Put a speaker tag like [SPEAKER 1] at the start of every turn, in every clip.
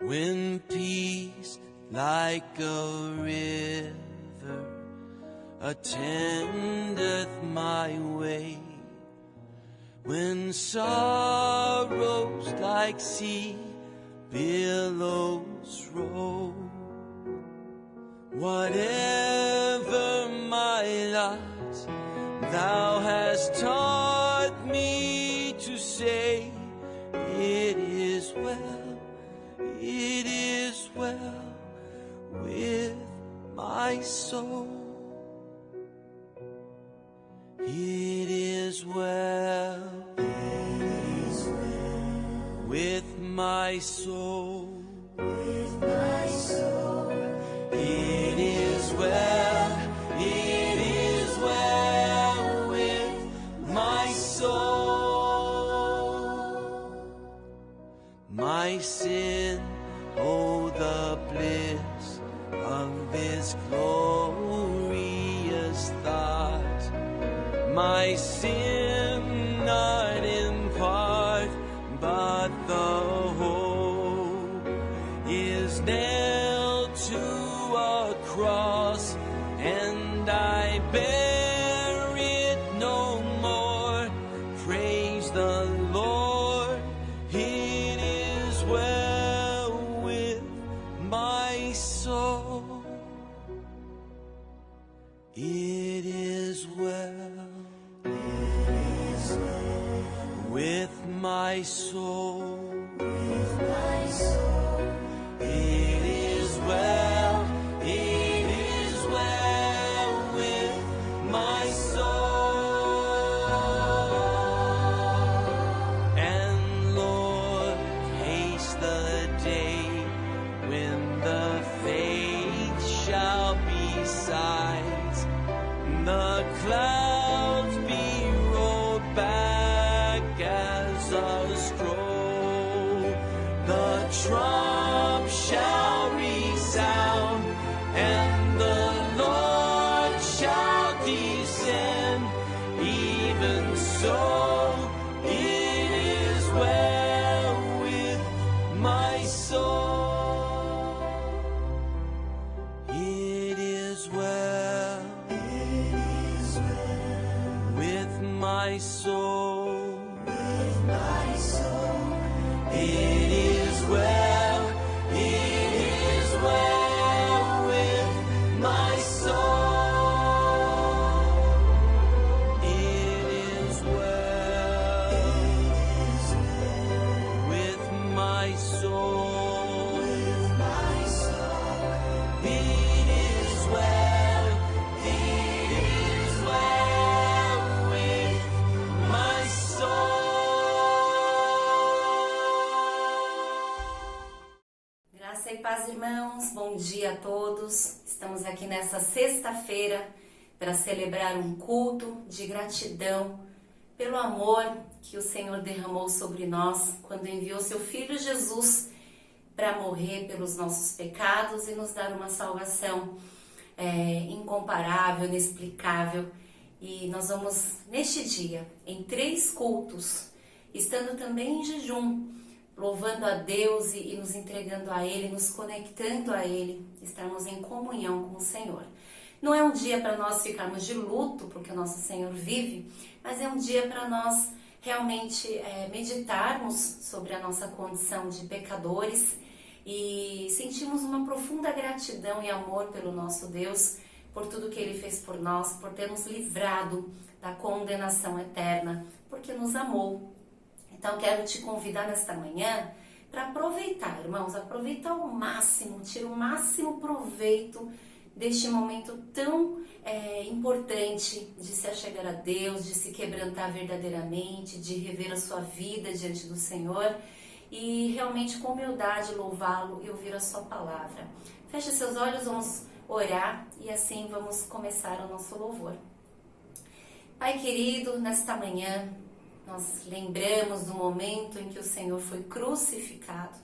[SPEAKER 1] When peace like a river attendeth my way, when sorrows like sea billows roll, whatever my lot, thou hast taught me to say, it is well with my soul. It is well with my soul. With my soul. It is well with my soul. My sin, oh the bliss of this glorious thought. My sin not in part, but the whole is nailed to a cross, and I bear it no more. Praise the Lord, it is well with my soul. It is well with my soul. With my soul. It is well with my soul. And Lord, haste the day when the faith shall be sight, the clouds be rolled back as a scroll, the trump shall resound, and the Lord shall descend. Even so, it is well with my soul. It is well with my soul. With my soul. It is well with my soul. It is well with my soul. With my soul. It is well with my soul.
[SPEAKER 2] Graça e paz, irmãos. Bom dia a todos. Estamos aqui nessa sexta-feira para celebrar um culto de gratidão pelo amor que o Senhor derramou sobre nós quando enviou seu Filho Jesus para morrer pelos nossos pecados e nos dar uma salvação incomparável, inexplicável. E nós vamos, neste dia, em 3 cultos, estando também em jejum, louvando a Deus e nos entregando a Ele, nos conectando a Ele, estarmos em comunhão com o Senhor. Não é um dia para nós ficarmos de luto, porque o nosso Senhor vive, mas é um dia para nós realmente meditarmos sobre a nossa condição de pecadores e sentirmos uma profunda gratidão e amor pelo nosso Deus, por tudo que Ele fez por nós, por ter nos livrado da condenação eterna, porque nos amou. Então, quero te convidar nesta manhã para aproveitar, irmãos, aproveitar ao máximo, tira o máximo proveito deste momento tão importante de se achegar a Deus, de se quebrantar verdadeiramente, de rever a sua vida diante do Senhor e realmente com humildade louvá-lo e ouvir a sua palavra. Feche seus olhos, vamos orar e assim vamos começar o nosso louvor. Pai querido, nesta manhã nós lembramos do momento em que o Senhor foi crucificado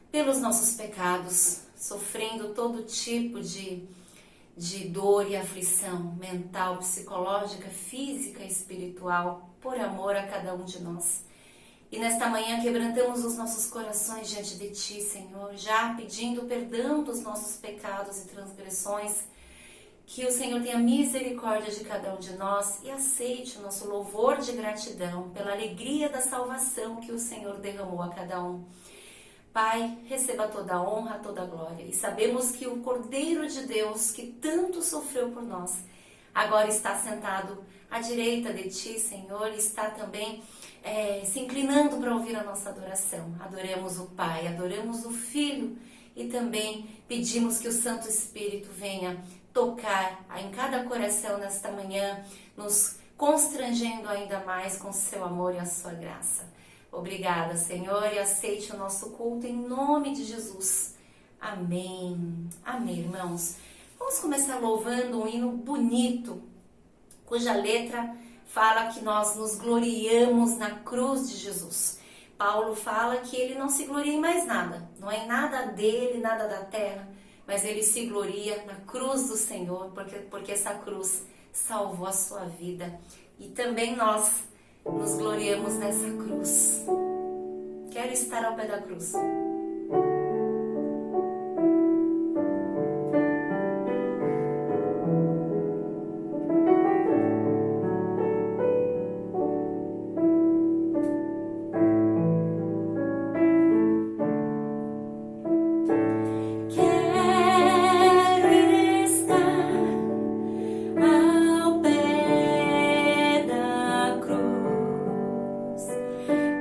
[SPEAKER 2] pelos nossos pecados, sofrendo todo tipo de dor e aflição mental, psicológica, física e espiritual, por amor a cada um de nós. E nesta manhã quebrantamos os nossos corações diante de Ti, Senhor, já pedindo perdão dos nossos pecados e transgressões. Que o Senhor tenha misericórdia de cada um de nós e aceite o nosso louvor de gratidão pela alegria da salvação que o Senhor derramou a cada um. Pai, receba toda a honra, toda a glória. E sabemos que o Cordeiro de Deus, que tanto sofreu por nós, agora está sentado à direita de Ti, Senhor, e está também se inclinando para ouvir a nossa adoração. Adoremos o Pai, adoremos o Filho e também pedimos que o Santo Espírito venha tocar em cada coração nesta manhã, nos constrangendo ainda mais com seu amor e a sua graça. Obrigada, Senhor, e aceite o nosso culto em nome de Jesus. Amém. Amém, irmãos. Vamos começar louvando um hino bonito, cuja letra fala que nós nos gloriamos na cruz de Jesus. Paulo fala que ele não se gloria em mais nada, não é em nada dele, nada da terra, mas ele se gloria na cruz do Senhor, porque essa cruz salvou a sua vida. E também nós nos gloriamos nessa cruz. Quero estar ao pé da cruz.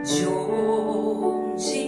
[SPEAKER 1] De onde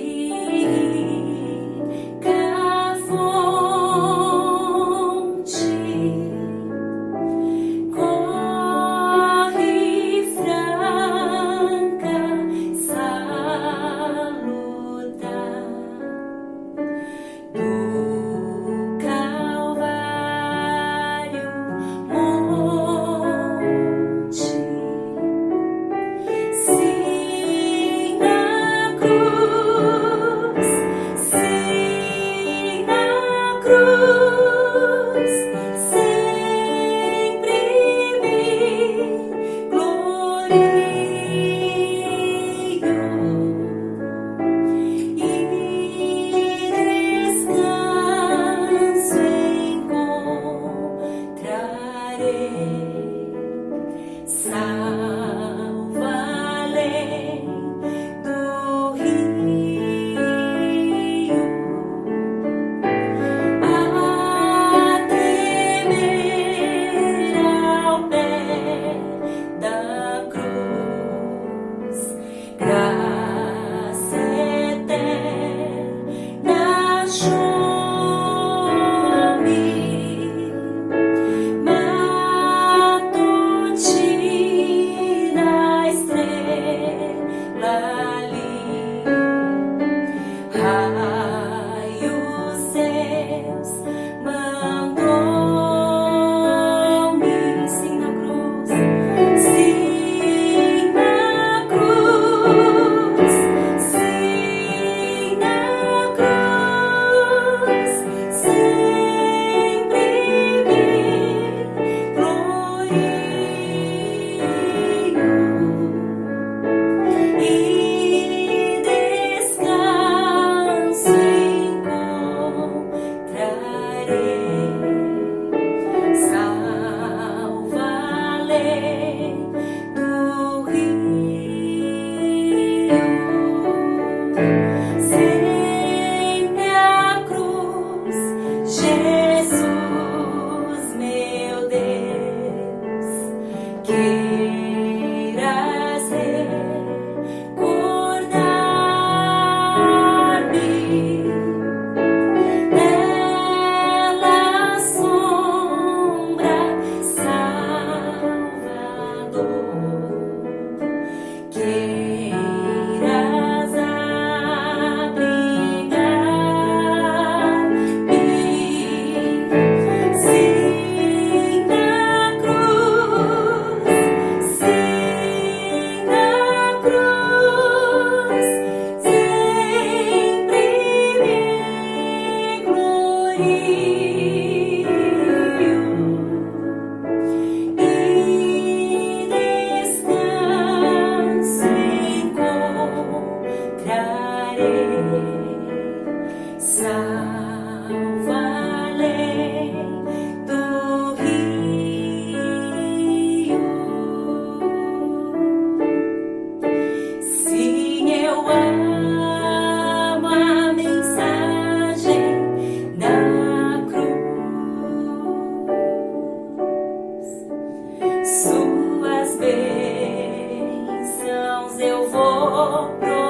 [SPEAKER 2] vou proclamar.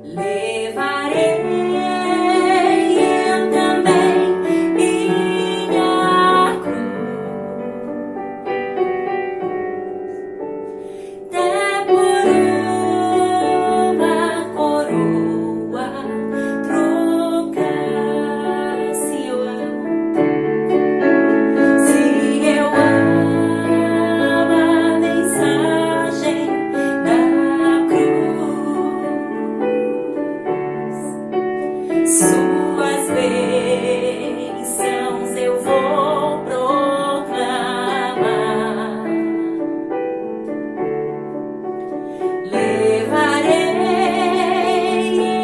[SPEAKER 2] Levarei eu também minha cruz, até por uma coroa trocar. Se eu amo a mensagem da cruz, suas bênçãos eu vou proclamar. Levarei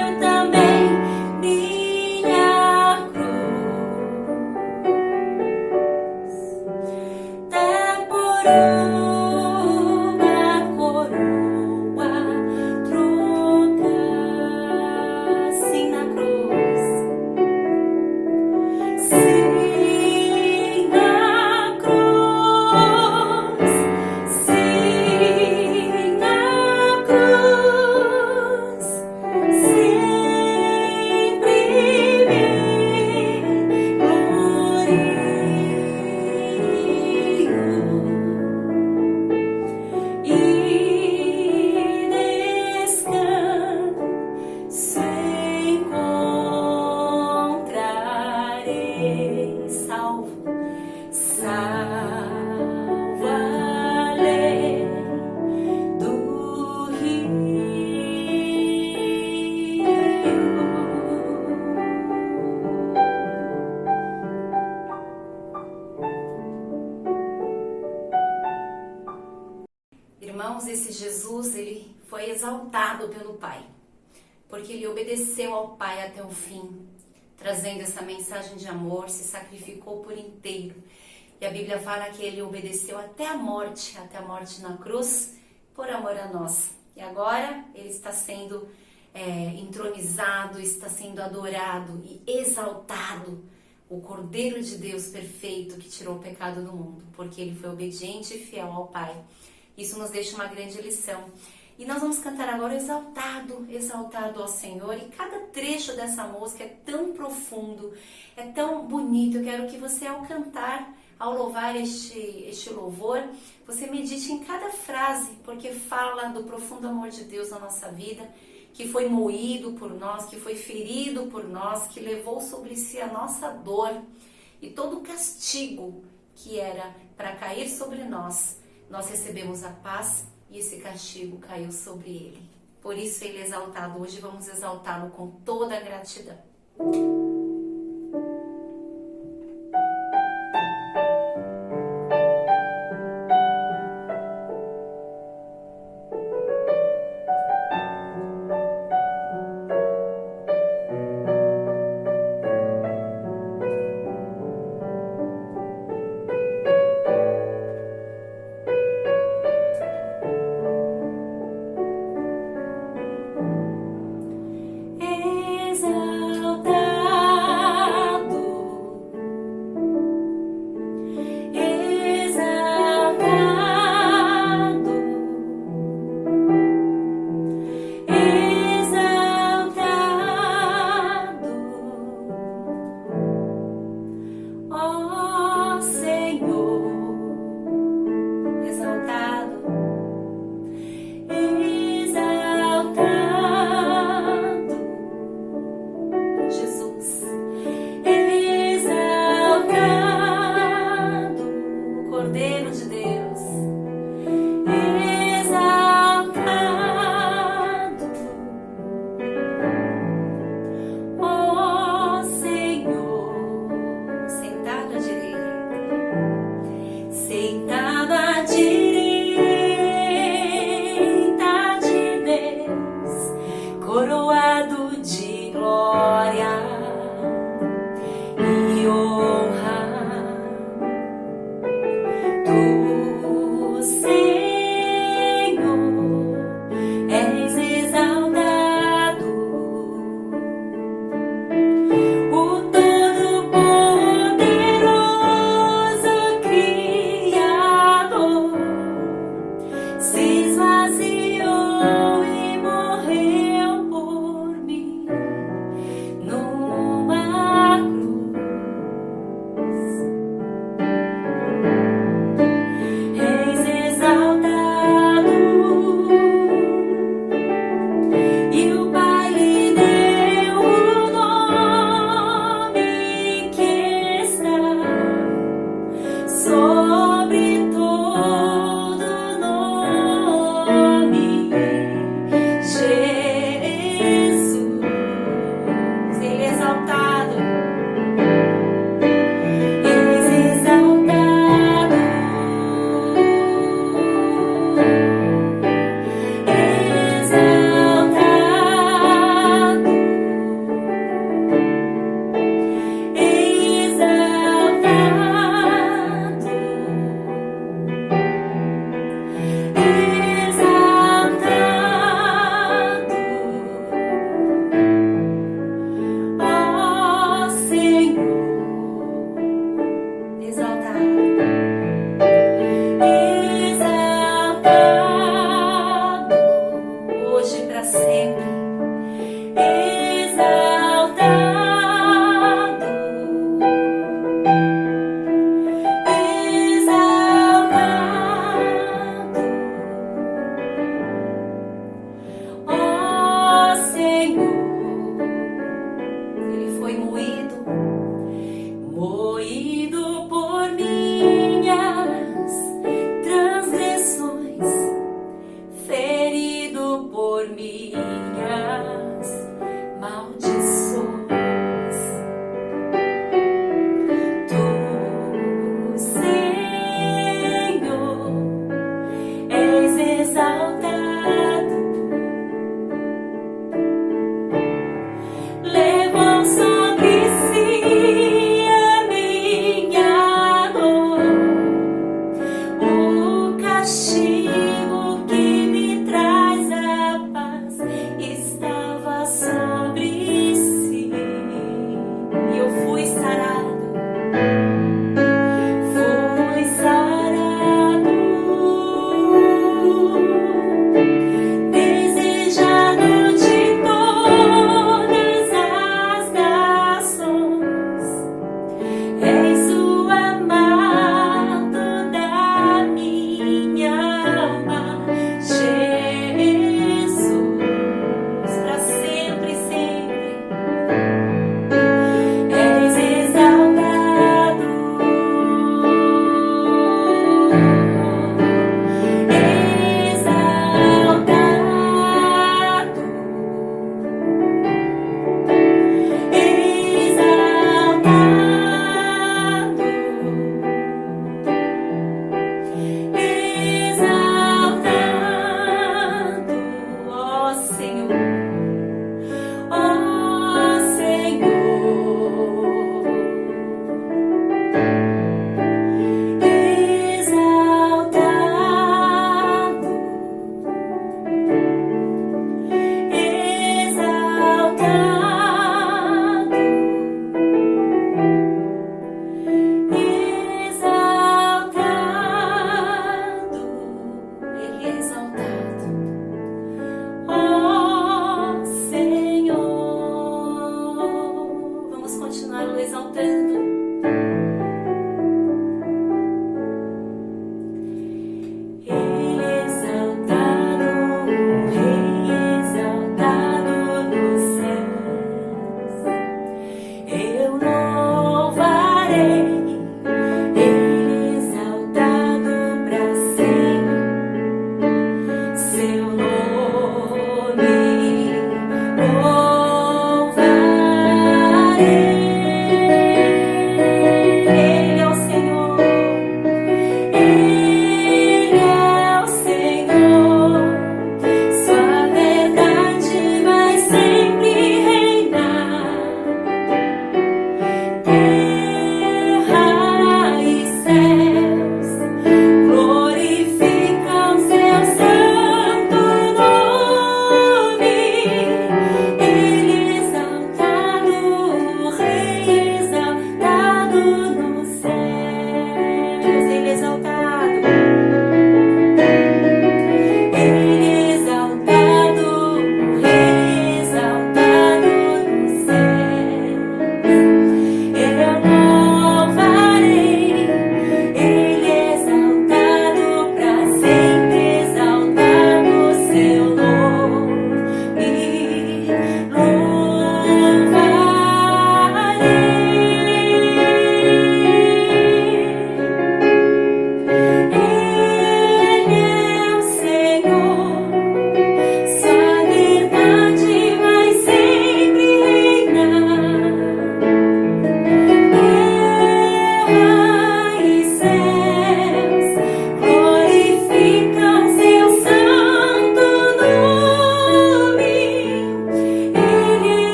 [SPEAKER 2] eu também minha cruz, até por uma coroa trocar. Sim, na cruz. Sim, na cruz. Sim, na cruz. Sempre me glorio e descanso encontrarei. Salvo além do rio. Irmãos, esse Jesus, ele foi exaltado pelo Pai, porque ele obedeceu ao Pai até o fim, trazendo essa mensagem de amor, se sacrificou por inteiro. E a Bíblia fala que ele obedeceu até a morte na cruz, por amor a nós. E agora ele está sendo entronizado, está sendo adorado e exaltado, o Cordeiro de Deus perfeito que tirou o pecado do mundo, porque ele foi obediente e fiel ao Pai. Isso nos deixa uma grande lição. E nós vamos cantar agora exaltado, exaltado ao Senhor. E cada trecho dessa música é tão profundo, é tão bonito. Eu quero que você, ao cantar, ao louvar este louvor, você medite em cada frase, porque fala do profundo amor de Deus na nossa vida, que foi moído por nós, que foi ferido por nós, que levou sobre si a nossa dor e todo o castigo que era para cair sobre nós. Nós recebemos a paz e esse castigo caiu sobre ele. Por isso ele é exaltado. Hoje vamos exaltá-lo com toda a gratidão. Exaltado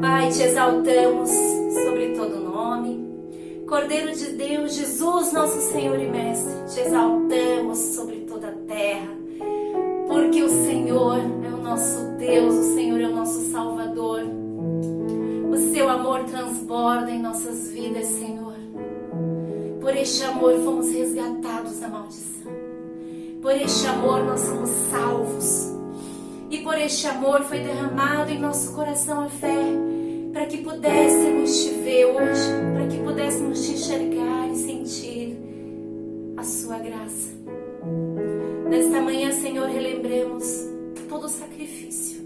[SPEAKER 2] Pai, te exaltamos sobre todo nome. Cordeiro de Deus, Jesus, nosso Senhor e Mestre, te exaltamos sobre toda a terra, porque o Senhor é o nosso Deus, o Senhor é o nosso Salvador. O seu amor transborda em nossas vidas, Senhor. Por este amor fomos resgatados da maldição. Por este amor nós somos salvos. E por este amor foi derramado em nosso coração a fé, para que pudéssemos te ver hoje, para que pudéssemos te enxergar e sentir a sua graça. Nesta manhã, Senhor, relembremos todo o sacrifício.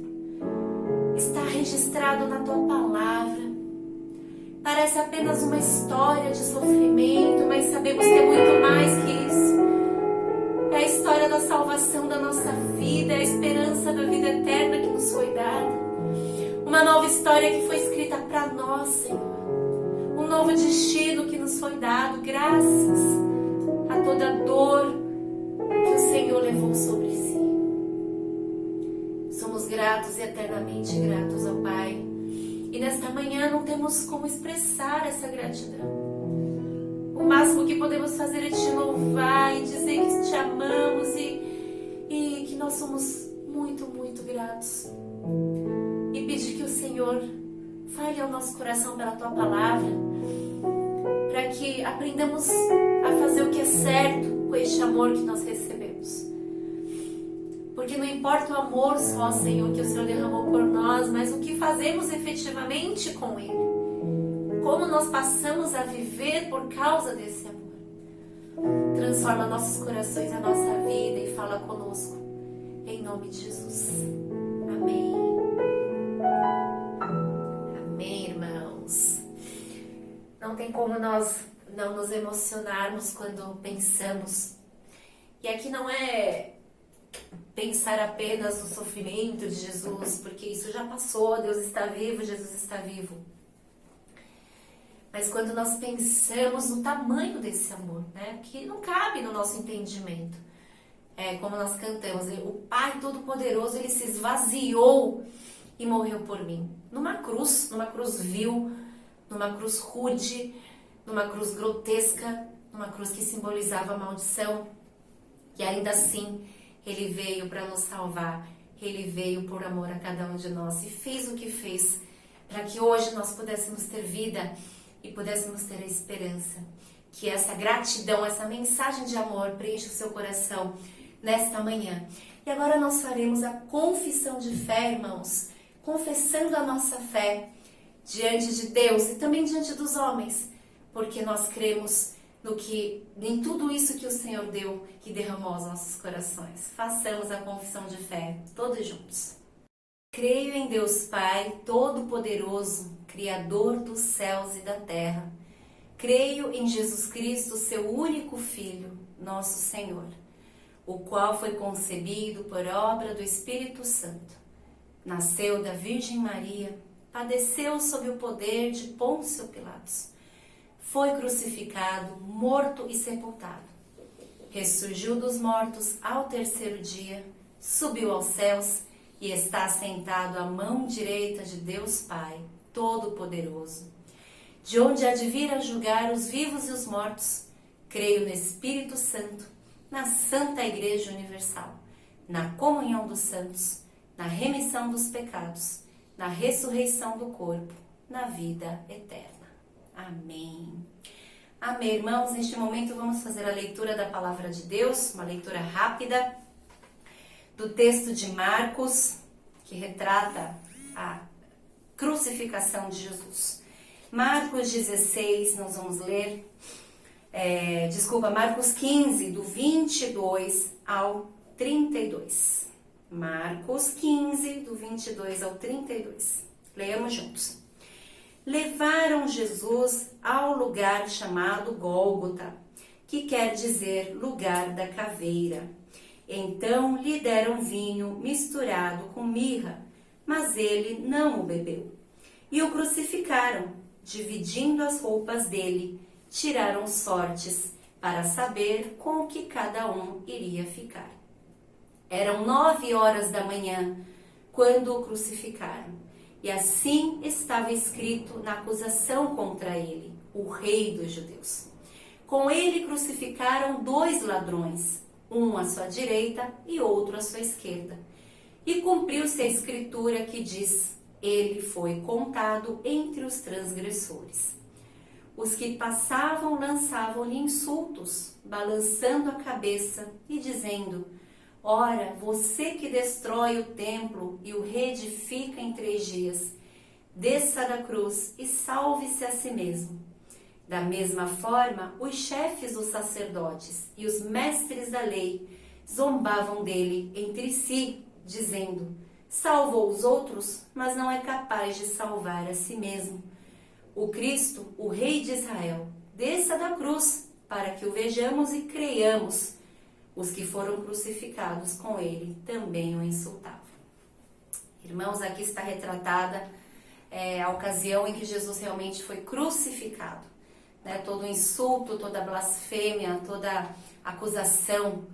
[SPEAKER 2] Está registrado na tua palavra. Parece apenas uma história de sofrimento, mas sabemos que é muito mais que isso. É a história da salvação da nossa vida, é a esperança da vida eterna que nos foi dada. Uma nova história que foi escrita para nós, Senhor. Um novo destino que nos foi dado graças a toda a dor que o Senhor levou sobre si. Somos gratos e eternamente gratos ao Pai. E nesta manhã não temos como expressar essa gratidão. O máximo que podemos fazer é te louvar e dizer que te amamos e que nós somos muito, muito gratos. E pedir que o Senhor fale ao nosso coração pela tua palavra, para que aprendamos a fazer o que é certo com este amor que nós recebemos. Porque não importa o amor só, Senhor, que o Senhor derramou por nós, mas o que fazemos efetivamente com Ele. Como nós passamos a viver por causa desse amor. Transforma nossos corações, a nossa vida e fala conosco. Em nome de Jesus. Amém. Amém, irmãos. Não tem como nós não nos emocionarmos quando pensamos. E aqui não é pensar apenas no sofrimento de Jesus, porque isso já passou, Deus está vivo, Jesus está vivo. Mas quando nós pensamos no tamanho desse amor, né, que não cabe no nosso entendimento, como nós cantamos, o Pai Todo-Poderoso, Ele se esvaziou e morreu por mim. Numa cruz vil, numa cruz rude, numa cruz grotesca, numa cruz que simbolizava a maldição. E ainda assim, Ele veio para nos salvar, Ele veio por amor a cada um de nós e fez o que fez para que hoje nós pudéssemos ter vida e pudéssemos ter a esperança. Que essa gratidão, essa mensagem de amor preencha o seu coração nesta manhã. E agora nós faremos a confissão de fé, irmãos, confessando a nossa fé diante de Deus e também diante dos homens, porque nós cremos em tudo isso que o Senhor deu, que derramou aos nossos corações. Façamos a confissão de fé, todos juntos. Creio em Deus Pai, Todo-Poderoso, Criador dos céus e da terra. Creio em Jesus Cristo, seu único Filho, nosso Senhor, o qual foi concebido por obra do Espírito Santo. Nasceu da Virgem Maria, padeceu sob o poder de Pôncio Pilatos. Foi crucificado, morto e sepultado. Ressurgiu dos mortos ao terceiro dia, subiu aos céus e está sentado à mão direita de Deus Pai Todo-Poderoso, de onde há de vir a julgar os vivos e os mortos. Creio no Espírito Santo, na Santa Igreja Universal, na comunhão dos santos, na remissão dos pecados, na ressurreição do corpo, na vida eterna. Amém. Amém, irmãos. Neste momento vamos fazer a leitura da Palavra de Deus, uma leitura rápida do texto de Marcos, que retrata a crucificação de Jesus. Marcos 16, nós vamos ler, Marcos 15, do 22 ao 32. Marcos 15, do 22 ao 32. Leamos juntos. Levaram Jesus ao lugar chamado Gólgota, que quer dizer lugar da caveira. Então lhe deram vinho misturado com mirra, mas ele não o bebeu. E o crucificaram, dividindo as roupas dele, tiraram sortes para saber com o que cada um iria ficar. Eram 9 horas da manhã quando o crucificaram, e assim estava escrito na acusação contra ele, o Rei dos Judeus. Com ele crucificaram 2 ladrões, um à sua direita e outro à sua esquerda. E cumpriu-se a escritura que diz: ele foi contado entre os transgressores. Os que passavam lançavam-lhe insultos, balançando a cabeça e dizendo: ora, você que destrói o templo e o reedifica em 3 dias, desça da cruz e salve-se a si mesmo. Da mesma forma, os chefes dos sacerdotes e os mestres da lei zombavam dele entre si, dizendo: salvou os outros, mas não é capaz de salvar a si mesmo. O Cristo, o Rei de Israel, desça da cruz, para que o vejamos e creiamos. Os que foram crucificados com ele também o insultavam. Irmãos, aqui está retratada a ocasião em que Jesus realmente foi crucificado. Todo o insulto, toda a blasfêmia, toda a acusação,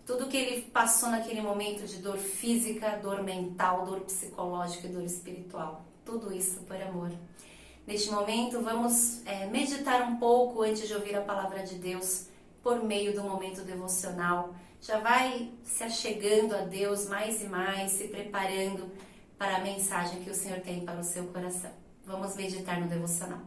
[SPEAKER 2] tudo que ele passou naquele momento de dor física, dor mental, dor psicológica e dor espiritual. Tudo isso por amor. Neste momento, vamos meditar um pouco antes de ouvir a palavra de Deus por meio do momento devocional. Já vai se achegando a Deus mais e mais, se preparando para a mensagem que o Senhor tem para o seu coração. Vamos meditar no devocional.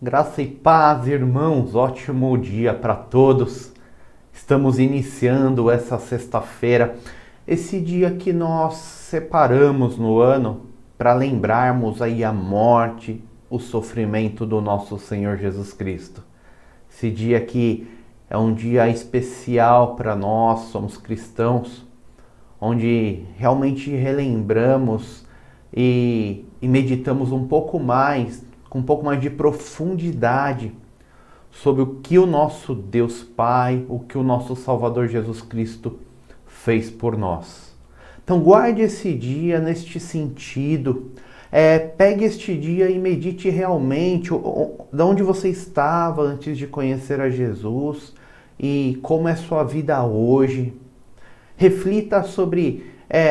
[SPEAKER 3] Graça e paz, irmãos, ótimo dia para todos. Estamos iniciando essa sexta-feira, esse dia que nós separamos no ano para lembrarmos aí a morte, o sofrimento do nosso Senhor Jesus Cristo. Esse dia que é um dia especial para nós, somos cristãos, onde realmente relembramos e meditamos um pouco mais, com um pouco mais de profundidade sobre o que o nosso Deus Pai, o que o nosso Salvador Jesus Cristo fez por nós. Então guarde esse dia neste sentido, pegue este dia e medite realmente de onde você estava antes de conhecer a Jesus e como é sua vida hoje. Reflita sobre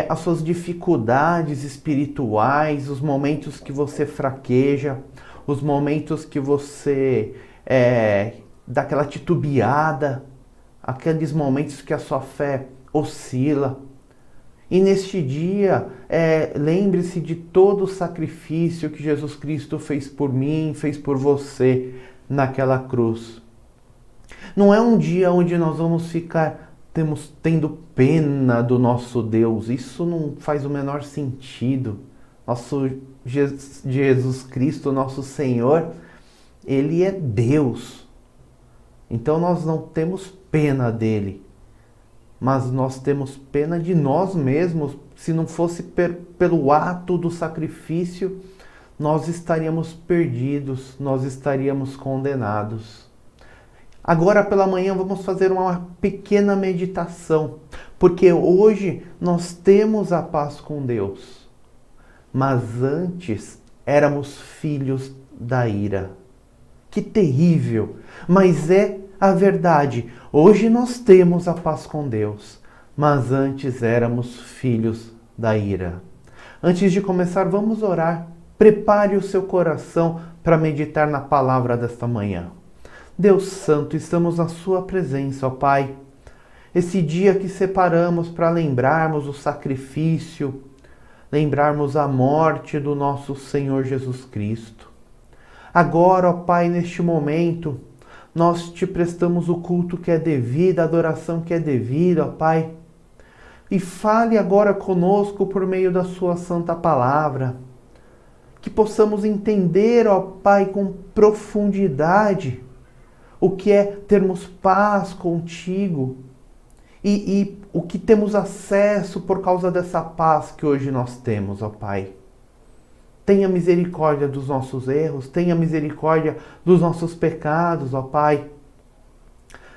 [SPEAKER 3] as suas dificuldades espirituais, os momentos que você fraqueja, os momentos que você dá aquela titubeada, aqueles momentos que a sua fé oscila. E neste dia, lembre-se de todo o sacrifício que Jesus Cristo fez por mim, fez por você naquela cruz. Não é um dia onde nós vamos ficar tendo pena do nosso Deus. Isso não faz o menor sentido. Nosso Jesus Cristo, nosso Senhor, Ele é Deus. Então nós não temos pena dele, mas nós temos pena de nós mesmos. Se não fosse pelo ato do sacrifício, nós estaríamos perdidos, nós estaríamos condenados. Agora pela manhã vamos fazer uma pequena meditação, porque hoje nós temos a paz com Deus, mas antes éramos filhos da ira. Que terrível, mas é a verdade. Hoje nós temos a paz com Deus, mas antes éramos filhos da ira. Antes de começar, vamos orar. Prepare o seu coração para meditar na palavra desta manhã. Deus Santo, estamos na sua presença, ó Pai. Esse dia que separamos para lembrarmos o sacrifício, lembrarmos a morte do nosso Senhor Jesus Cristo. Agora, ó Pai, neste momento, nós te prestamos o culto que é devido, a adoração que é devida, ó Pai. E fale agora conosco por meio da sua santa palavra. Que possamos entender, ó Pai, com profundidade o que é termos paz contigo e o que temos acesso por causa dessa paz que hoje nós temos, ó Pai. Tenha misericórdia dos nossos erros, tenha misericórdia dos nossos pecados, ó Pai.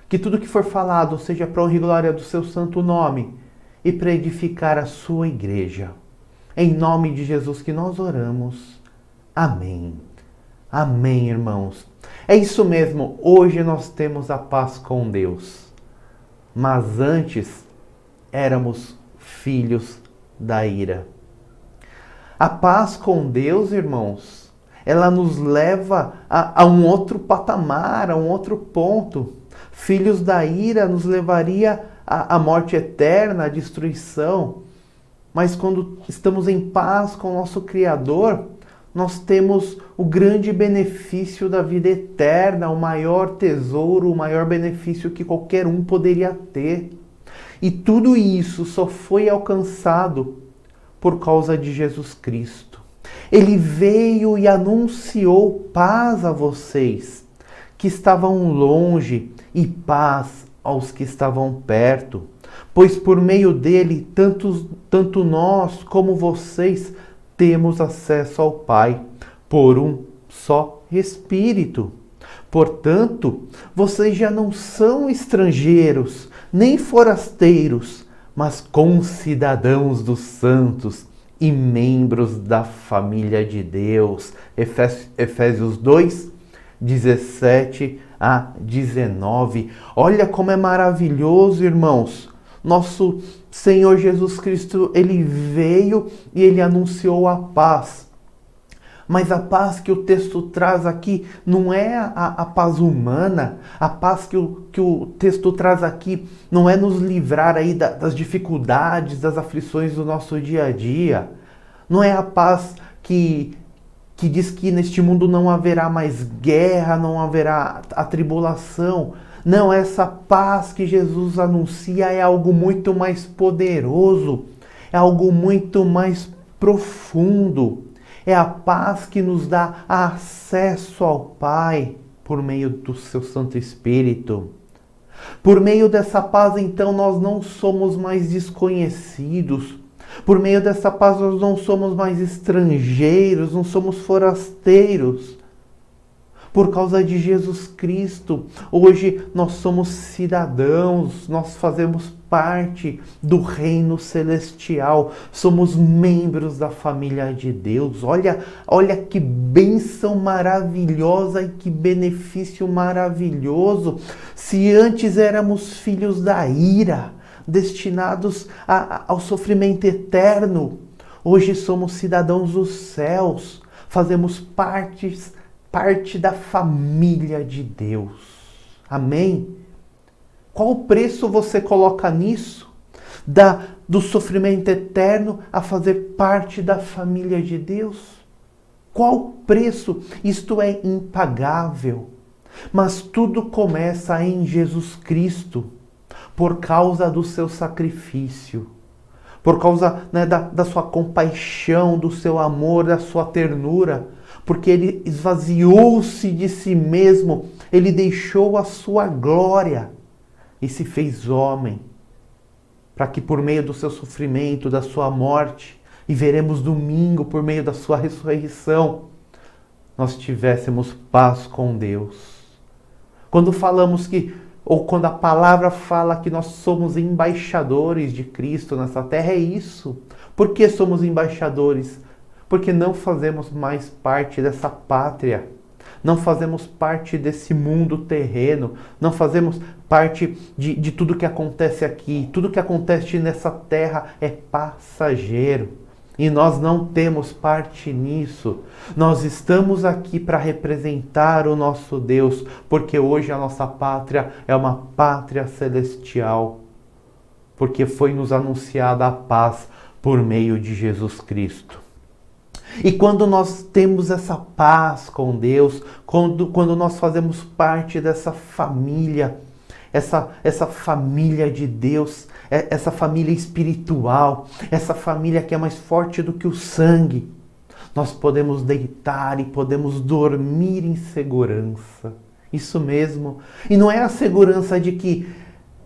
[SPEAKER 3] Que tudo que for falado seja para a honra e glória do seu santo nome e para edificar a sua igreja. Em nome de Jesus que nós oramos. Amém. Amém, irmãos. É isso mesmo, hoje nós temos a paz com Deus, mas antes éramos filhos da ira. A paz com Deus, irmãos, ela nos leva a um outro patamar, a um outro ponto. Filhos da ira nos levaria à morte eterna, à destruição. Mas quando estamos em paz com o nosso Criador, nós temos o grande benefício da vida eterna, o maior tesouro, o maior benefício que qualquer um poderia ter. E tudo isso só foi alcançado por causa de Jesus Cristo. Ele veio e anunciou paz a vocês que estavam longe e paz aos que estavam perto, pois por meio dele tanto nós como vocês temos acesso ao Pai por um só Espírito. Portanto, vocês já não são estrangeiros, nem forasteiros, mas concidadãos dos santos e membros da família de Deus. Efésios 2, 17 a 19. Olha como é maravilhoso, irmãos. Nosso Senhor Jesus Cristo, Ele veio e Ele anunciou a paz. Mas a paz que o texto traz aqui não é a paz humana. A paz que o texto traz aqui não é nos livrar aí das dificuldades, das aflições do nosso dia a dia. Não é a paz que que diz que neste mundo não haverá mais guerra, não haverá atribulação. Não, essa paz que Jesus anuncia é algo muito mais poderoso, é algo muito mais profundo. É a paz que nos dá acesso ao Pai por meio do seu Santo Espírito. Por meio dessa paz, então, nós não somos mais desconhecidos. Por meio dessa paz, nós não somos mais estrangeiros, não somos forasteiros. Por causa de Jesus Cristo, hoje nós somos cidadãos, nós fazemos parte do reino celestial, somos membros da família de Deus. Olha que bênção maravilhosa e que benefício maravilhoso. Se antes éramos filhos da ira, destinados ao sofrimento eterno, hoje somos cidadãos dos céus, fazemos parte da família de Deus. Amém? Qual preço você coloca nisso? Do sofrimento eterno a fazer parte da família de Deus? Qual preço? Isto é impagável. Mas tudo começa em Jesus Cristo, por causa do seu sacrifício, por causa, né, da sua compaixão, do seu amor, da sua ternura, porque ele esvaziou-se de si mesmo, ele deixou a sua glória e se fez homem, para que por meio do seu sofrimento, da sua morte, e veremos domingo por meio da sua ressurreição, nós tivéssemos paz com Deus. Quando falamos ou quando a palavra fala que nós somos embaixadores de Cristo nessa terra, é isso. Por que somos embaixadores? Porque não fazemos mais parte dessa pátria, não fazemos parte desse mundo terreno, não fazemos parte de tudo que acontece aqui. Tudo que acontece nessa terra é passageiro. E nós não temos parte nisso. Nós estamos aqui para representar o nosso Deus, porque hoje a nossa pátria é uma pátria celestial, porque foi nos anunciada a paz por meio de Jesus Cristo. E quando nós temos essa paz com Deus, quando nós fazemos parte dessa família, essa família de Deus, essa família espiritual, essa família que é mais forte do que o sangue, nós podemos deitar e podemos dormir em segurança. Isso mesmo. E não é a segurança de que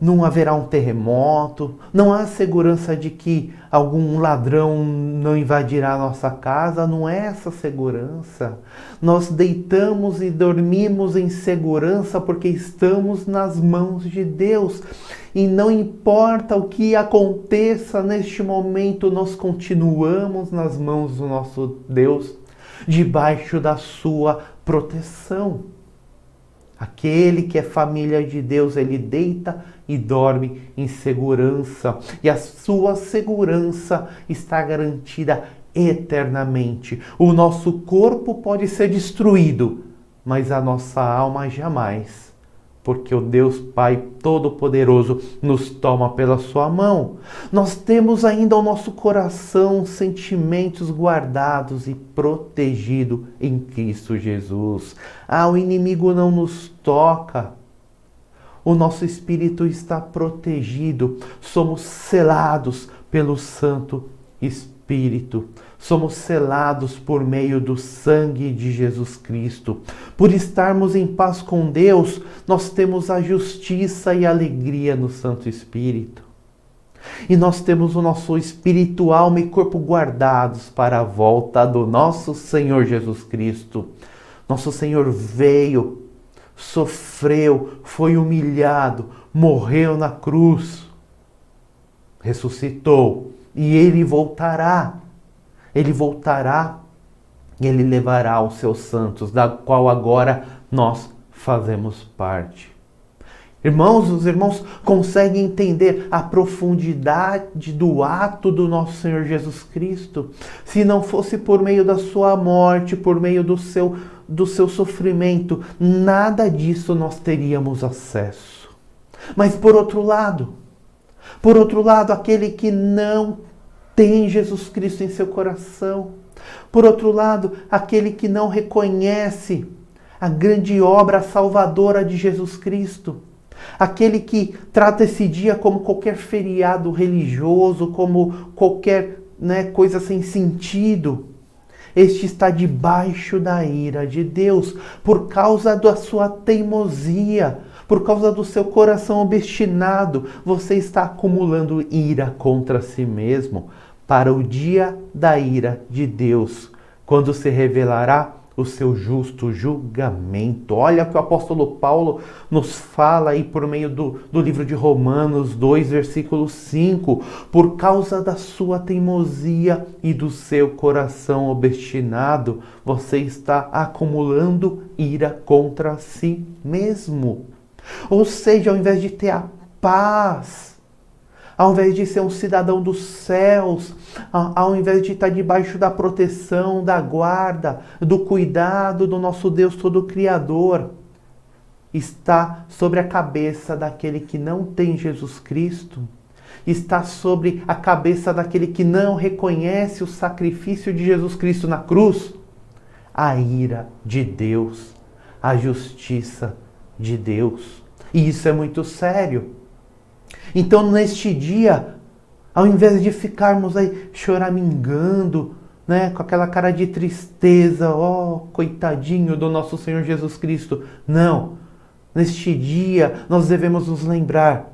[SPEAKER 3] não haverá um terremoto, não há segurança de que algum ladrão não invadirá a nossa casa, não é essa segurança. Nós deitamos e dormimos em segurança porque estamos nas mãos de Deus. E não importa o que aconteça neste momento, nós continuamos nas mãos do nosso Deus, debaixo da sua proteção. Aquele que é família de Deus, ele deita e dorme em segurança. E a sua segurança está garantida eternamente. O nosso corpo pode ser destruído, mas a nossa alma jamais. Porque o Deus Pai Todo-Poderoso nos toma pela sua mão. Nós temos ainda o nosso coração, sentimentos guardados e protegidos em Cristo Jesus. O inimigo não nos toca. O nosso espírito está protegido. Somos selados pelo Santo Espírito. Somos selados por meio do sangue de Jesus Cristo. Por estarmos em paz com Deus, nós temos a justiça e a alegria no Santo Espírito. E nós temos o nosso espírito, alma e corpo guardados para a volta do nosso Senhor Jesus Cristo. Nosso Senhor veio, sofreu, foi humilhado, morreu na cruz, ressuscitou e Ele voltará. Ele voltará e Ele levará os seus santos, da qual agora nós fazemos parte. Irmãos, os irmãos conseguem entender a profundidade do ato do nosso Senhor Jesus Cristo? Se não fosse por meio da sua morte, por meio do seu sofrimento, nada disso nós teríamos acesso. Mas por outro lado, aquele que não tem Jesus Cristo em seu coração, Por outro lado, aquele que não reconhece a grande obra salvadora de Jesus Cristo. Aquele que trata esse dia como qualquer feriado religioso, como qualquer coisa sem sentido. Este está debaixo da ira de Deus por causa da sua teimosia, por causa do seu coração obstinado. Você está acumulando ira contra si mesmo para o dia da ira de Deus, quando se revelará o seu justo julgamento. Olha o que o apóstolo Paulo nos fala aí por meio do livro de Romanos 2, versículo 5. Por causa da sua teimosia e do seu coração obstinado, você está acumulando ira contra si mesmo. Ou seja, ao invés de ter a paz, ao invés de ser um cidadão dos céus, ao invés de estar debaixo da proteção, da guarda, do cuidado do nosso Deus Todo-Criador, está sobre a cabeça daquele que não tem Jesus Cristo, está sobre a cabeça daquele que não reconhece o sacrifício de Jesus Cristo na cruz, a ira de Deus, a justiça de Deus. E isso é muito sério. Então, neste dia, ao invés de ficarmos aí choramingando, com aquela cara de tristeza, coitadinho do nosso Senhor Jesus Cristo. Não, neste dia nós devemos nos lembrar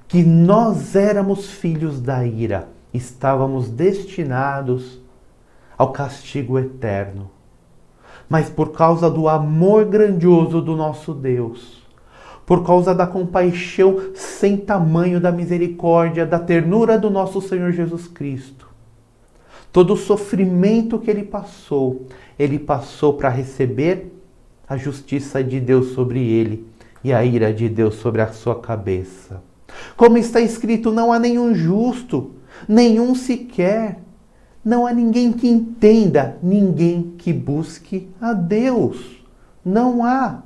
[SPEAKER 3] que nós éramos filhos da ira, estávamos destinados ao castigo eterno. Mas por causa do amor grandioso do nosso Deus, por causa da compaixão sem tamanho, da misericórdia, da ternura do nosso Senhor Jesus Cristo, todo o sofrimento que Ele passou para receber a justiça de Deus sobre Ele e a ira de Deus sobre a sua cabeça. Como está escrito, não há nenhum justo, nenhum sequer. Não há ninguém que entenda, ninguém que busque a Deus. Não há.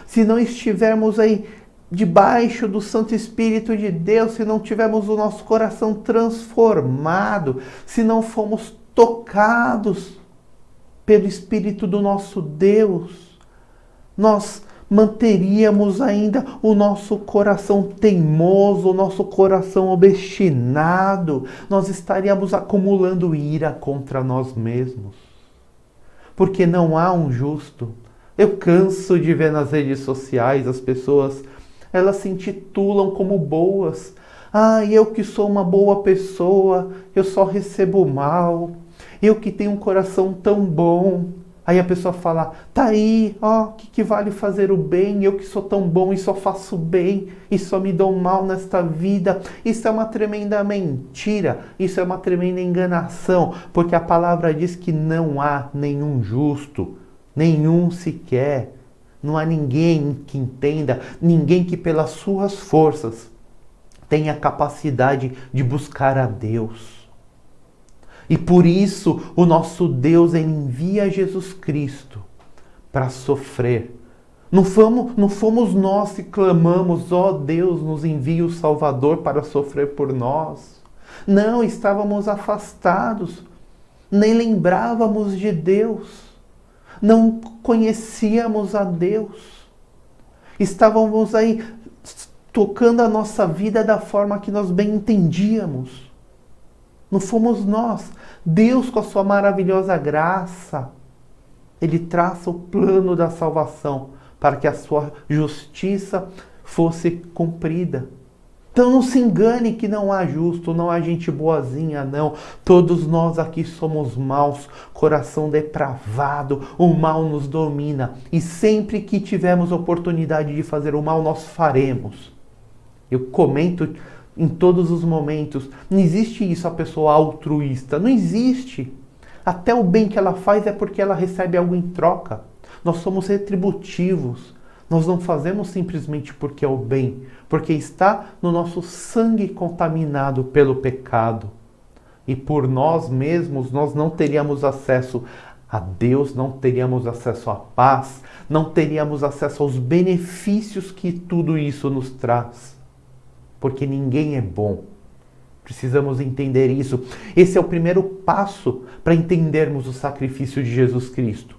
[SPEAKER 3] Se não estivermos aí debaixo do Santo Espírito de Deus, se não tivermos o nosso coração transformado, se não fomos tocados pelo Espírito do nosso Deus, nós manteríamos ainda o nosso coração teimoso, o nosso coração obstinado, nós estaríamos acumulando ira contra nós mesmos. Porque não há um justo. Eu canso de ver nas redes sociais as pessoas, elas se intitulam como boas. Eu que sou uma boa pessoa, eu só recebo mal. Eu que tenho um coração tão bom. Aí a pessoa fala, tá aí, que vale fazer o bem? Eu que sou tão bom e só faço bem e só me dou mal nesta vida. Isso é uma tremenda mentira, isso é uma tremenda enganação, porque a palavra diz que não há nenhum justo. Nenhum sequer. Não há ninguém que entenda, ninguém que pelas suas forças tenha capacidade de buscar a Deus. E por isso o nosso Deus envia Jesus Cristo para sofrer. Não fomos nós que clamamos, Deus, nos envia o Salvador para sofrer por nós. Não, estávamos afastados, nem lembrávamos de Deus. Não conhecíamos a Deus. Estávamos aí tocando a nossa vida da forma que nós bem entendíamos. Não fomos nós. Deus, com a sua maravilhosa graça, Ele traça o plano da salvação para que a sua justiça fosse cumprida. Então não se engane que não há justo, não há gente boazinha, não. Todos nós aqui somos maus, coração depravado, o mal nos domina. E sempre que tivermos oportunidade de fazer o mal, nós faremos. Eu comento em todos os momentos, não existe isso, a pessoa altruísta, não existe. Até o bem que ela faz é porque ela recebe algo em troca. Nós somos retributivos. Nós não fazemos simplesmente porque é o bem, porque está no nosso sangue contaminado pelo pecado. E por nós mesmos, nós não teríamos acesso a Deus, não teríamos acesso à paz, não teríamos acesso aos benefícios que tudo isso nos traz. Porque ninguém é bom. Precisamos entender isso. Esse é o primeiro passo para entendermos o sacrifício de Jesus Cristo.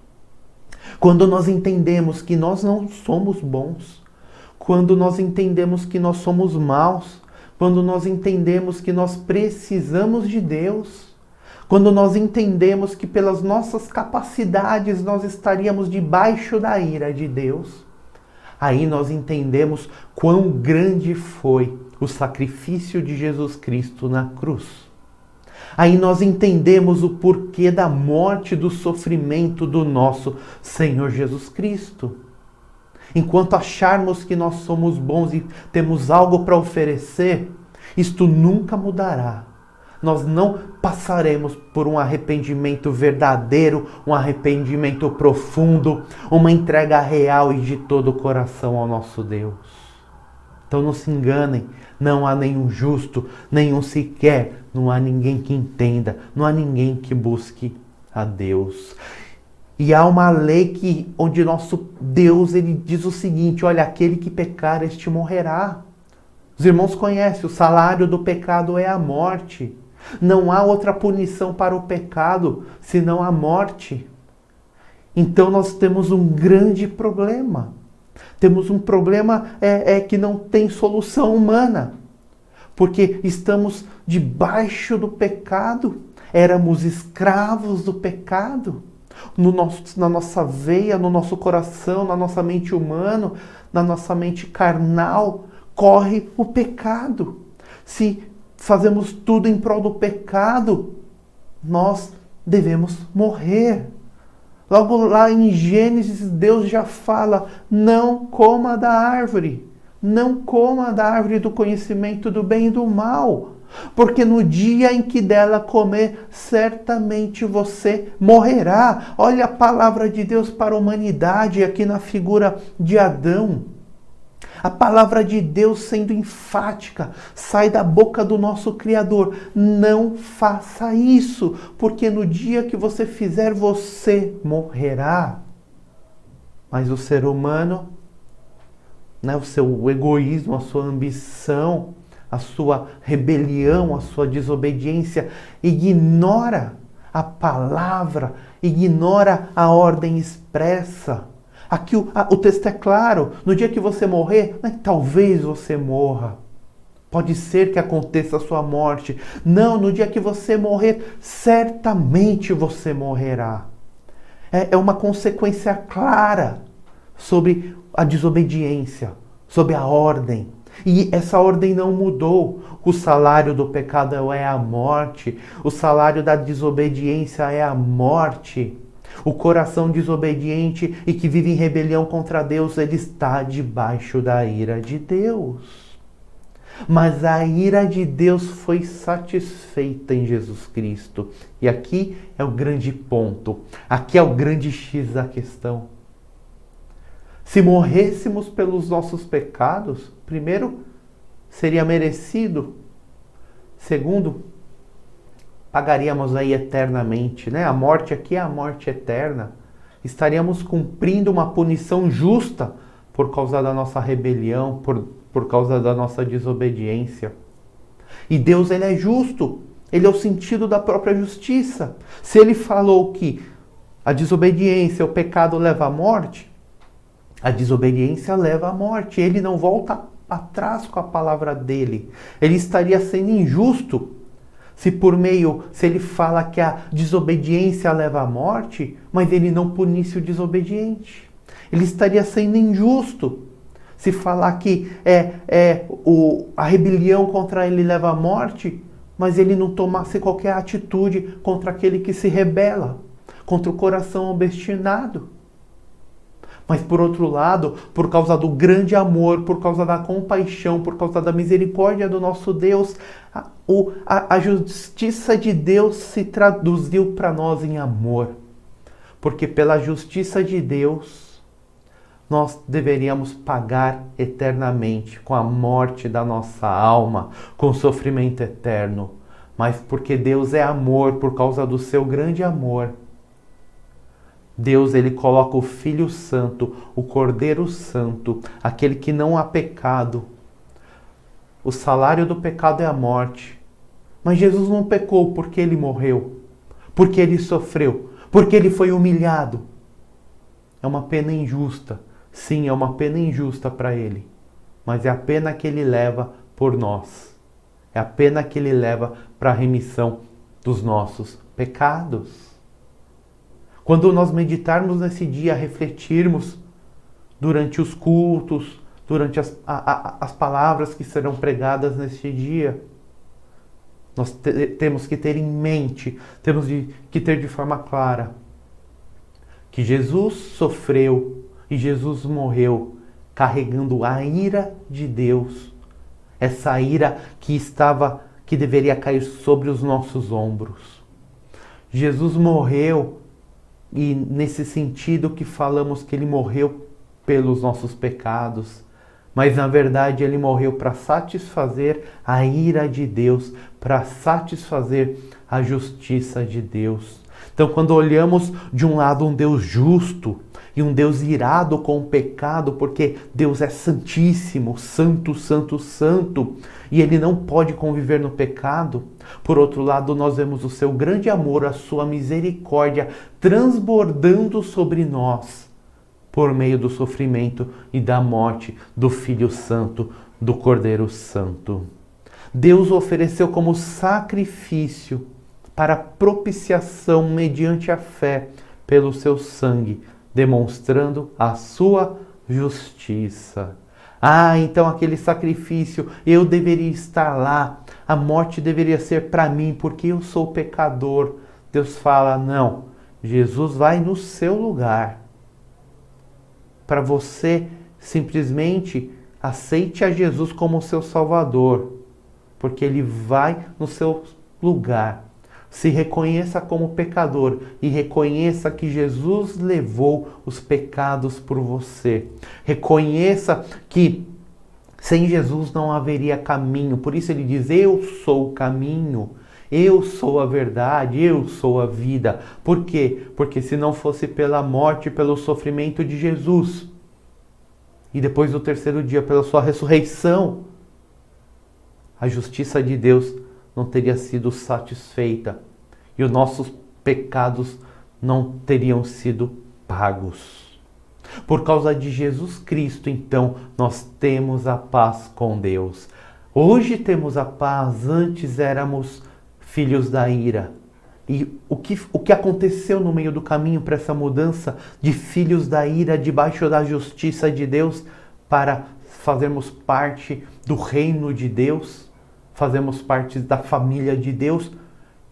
[SPEAKER 3] Quando nós entendemos que nós não somos bons, quando nós entendemos que nós somos maus, quando nós entendemos que nós precisamos de Deus, quando nós entendemos que pelas nossas capacidades nós estaríamos debaixo da ira de Deus, aí nós entendemos quão grande foi o sacrifício de Jesus Cristo na cruz. Aí nós entendemos o porquê da morte e do sofrimento do nosso Senhor Jesus Cristo. Enquanto acharmos que nós somos bons e temos algo para oferecer, isto nunca mudará. Nós não passaremos por um arrependimento verdadeiro, um arrependimento profundo, uma entrega real e de todo o coração ao nosso Deus. Então não se enganem, não há nenhum justo, nenhum sequer, não há ninguém que entenda, não há ninguém que busque a Deus. E há uma lei onde nosso Deus ele diz o seguinte, olha, aquele que pecar, este morrerá. Os irmãos conhecem, o salário do pecado é a morte. Não há outra punição para o pecado, senão a morte. Então nós temos um grande problema. Temos um problema que não tem solução humana. Porque estamos debaixo do pecado. Éramos escravos do pecado. Na nossa veia, no nosso coração, na nossa mente humana, na nossa mente carnal, corre o pecado. Se fazemos tudo em prol do pecado, nós devemos morrer. Logo lá em Gênesis, Deus já fala, não coma da árvore. Não coma da árvore do conhecimento do bem e do mal. Porque no dia em que dela comer, certamente você morrerá. Olha a palavra de Deus para a humanidade aqui na figura de Adão. A palavra de Deus sendo enfática, sai da boca do nosso Criador. Não faça isso, porque no dia que você fizer, você morrerá. Mas o ser humano, o seu egoísmo, a sua ambição, a sua rebelião, a sua desobediência, ignora a palavra, ignora a ordem expressa. Aqui o texto é claro, no dia que você morrer, talvez você morra. Pode ser que aconteça a sua morte. Não, no dia que você morrer, certamente você morrerá. É uma consequência clara sobre a desobediência, sobre a ordem. E essa ordem não mudou. O salário do pecado é a morte. O salário da desobediência é a morte. O coração desobediente e que vive em rebelião contra Deus, ele está debaixo da ira de Deus. Mas a ira de Deus foi satisfeita em Jesus Cristo. E aqui é o grande ponto. Aqui é o grande X da questão. Se morrêssemos pelos nossos pecados, primeiro, seria merecido. Segundo, pagaríamos aí eternamente, A morte aqui é a morte eterna. Estaríamos cumprindo uma punição justa por causa da nossa rebelião, por causa da nossa desobediência. E Deus, ele é justo. Ele é o sentido da própria justiça. Se ele falou que a desobediência, o pecado leva à morte, a desobediência leva à morte. Ele não volta atrás com a palavra dele. Ele estaria sendo injusto se ele fala que a desobediência leva à morte, mas ele não punisse o desobediente. Ele estaria sendo injusto se falar que a rebelião contra ele leva à morte, mas ele não tomasse qualquer atitude contra aquele que se rebela, contra o coração obstinado. Mas por outro lado, por causa do grande amor, por causa da compaixão, por causa da misericórdia do nosso Deus, a justiça de Deus se traduziu para nós em amor. Porque pela justiça de Deus, nós deveríamos pagar eternamente com a morte da nossa alma, com o sofrimento eterno. Mas porque Deus é amor, por causa do seu grande amor, Deus, ele coloca o Filho Santo, o Cordeiro Santo, aquele que não há pecado. O salário do pecado é a morte, Mas Jesus não pecou porque ele morreu, porque ele sofreu, porque ele foi humilhado. É uma pena injusta. Sim, é uma pena injusta para ele. Mas é a pena que ele leva por nós. É a pena que ele leva para a remissão dos nossos pecados. Quando nós meditarmos nesse dia, refletirmos durante os cultos, durante as palavras que serão pregadas neste dia, nós temos que ter em mente, temos que ter de forma clara, que Jesus sofreu e Jesus morreu carregando a ira de Deus, essa ira que deveria cair sobre os nossos ombros. Jesus morreu, e nesse sentido que falamos que ele morreu pelos nossos pecados, mas na verdade ele morreu para satisfazer a ira de Deus, para satisfazer a justiça de Deus. Então, quando olhamos de um lado um Deus justo e um Deus irado com o pecado, porque Deus é santíssimo, santo, santo, santo, e ele não pode conviver no pecado. Por outro lado, nós vemos o seu grande amor, a sua misericórdia transbordando sobre nós, por meio do sofrimento e da morte do Filho Santo, do Cordeiro Santo. Deus ofereceu como sacrifício para propiciação mediante a fé pelo seu sangue, demonstrando a sua justiça. Então aquele sacrifício, eu deveria estar lá, a morte deveria ser para mim, porque eu sou pecador. Deus fala, não, Jesus vai no seu lugar. Para você simplesmente aceite a Jesus como seu Salvador, porque ele vai no seu lugar. Se reconheça como pecador e reconheça que Jesus levou os pecados por você. Reconheça que sem Jesus não haveria caminho. Por isso ele diz, eu sou o caminho, eu sou a verdade, eu sou a vida. Por quê? Porque se não fosse pela morte, pelo sofrimento de Jesus, e depois do terceiro dia pela sua ressurreição, a justiça de Deus não teria sido satisfeita e os nossos pecados não teriam sido pagos. Por causa de Jesus Cristo, então, nós temos a paz com Deus. Hoje temos a paz, antes éramos filhos da ira. E o que aconteceu no meio do caminho para essa mudança de filhos da ira, debaixo da justiça de Deus, para fazermos parte do reino de Deus, fazermos parte da família de Deus?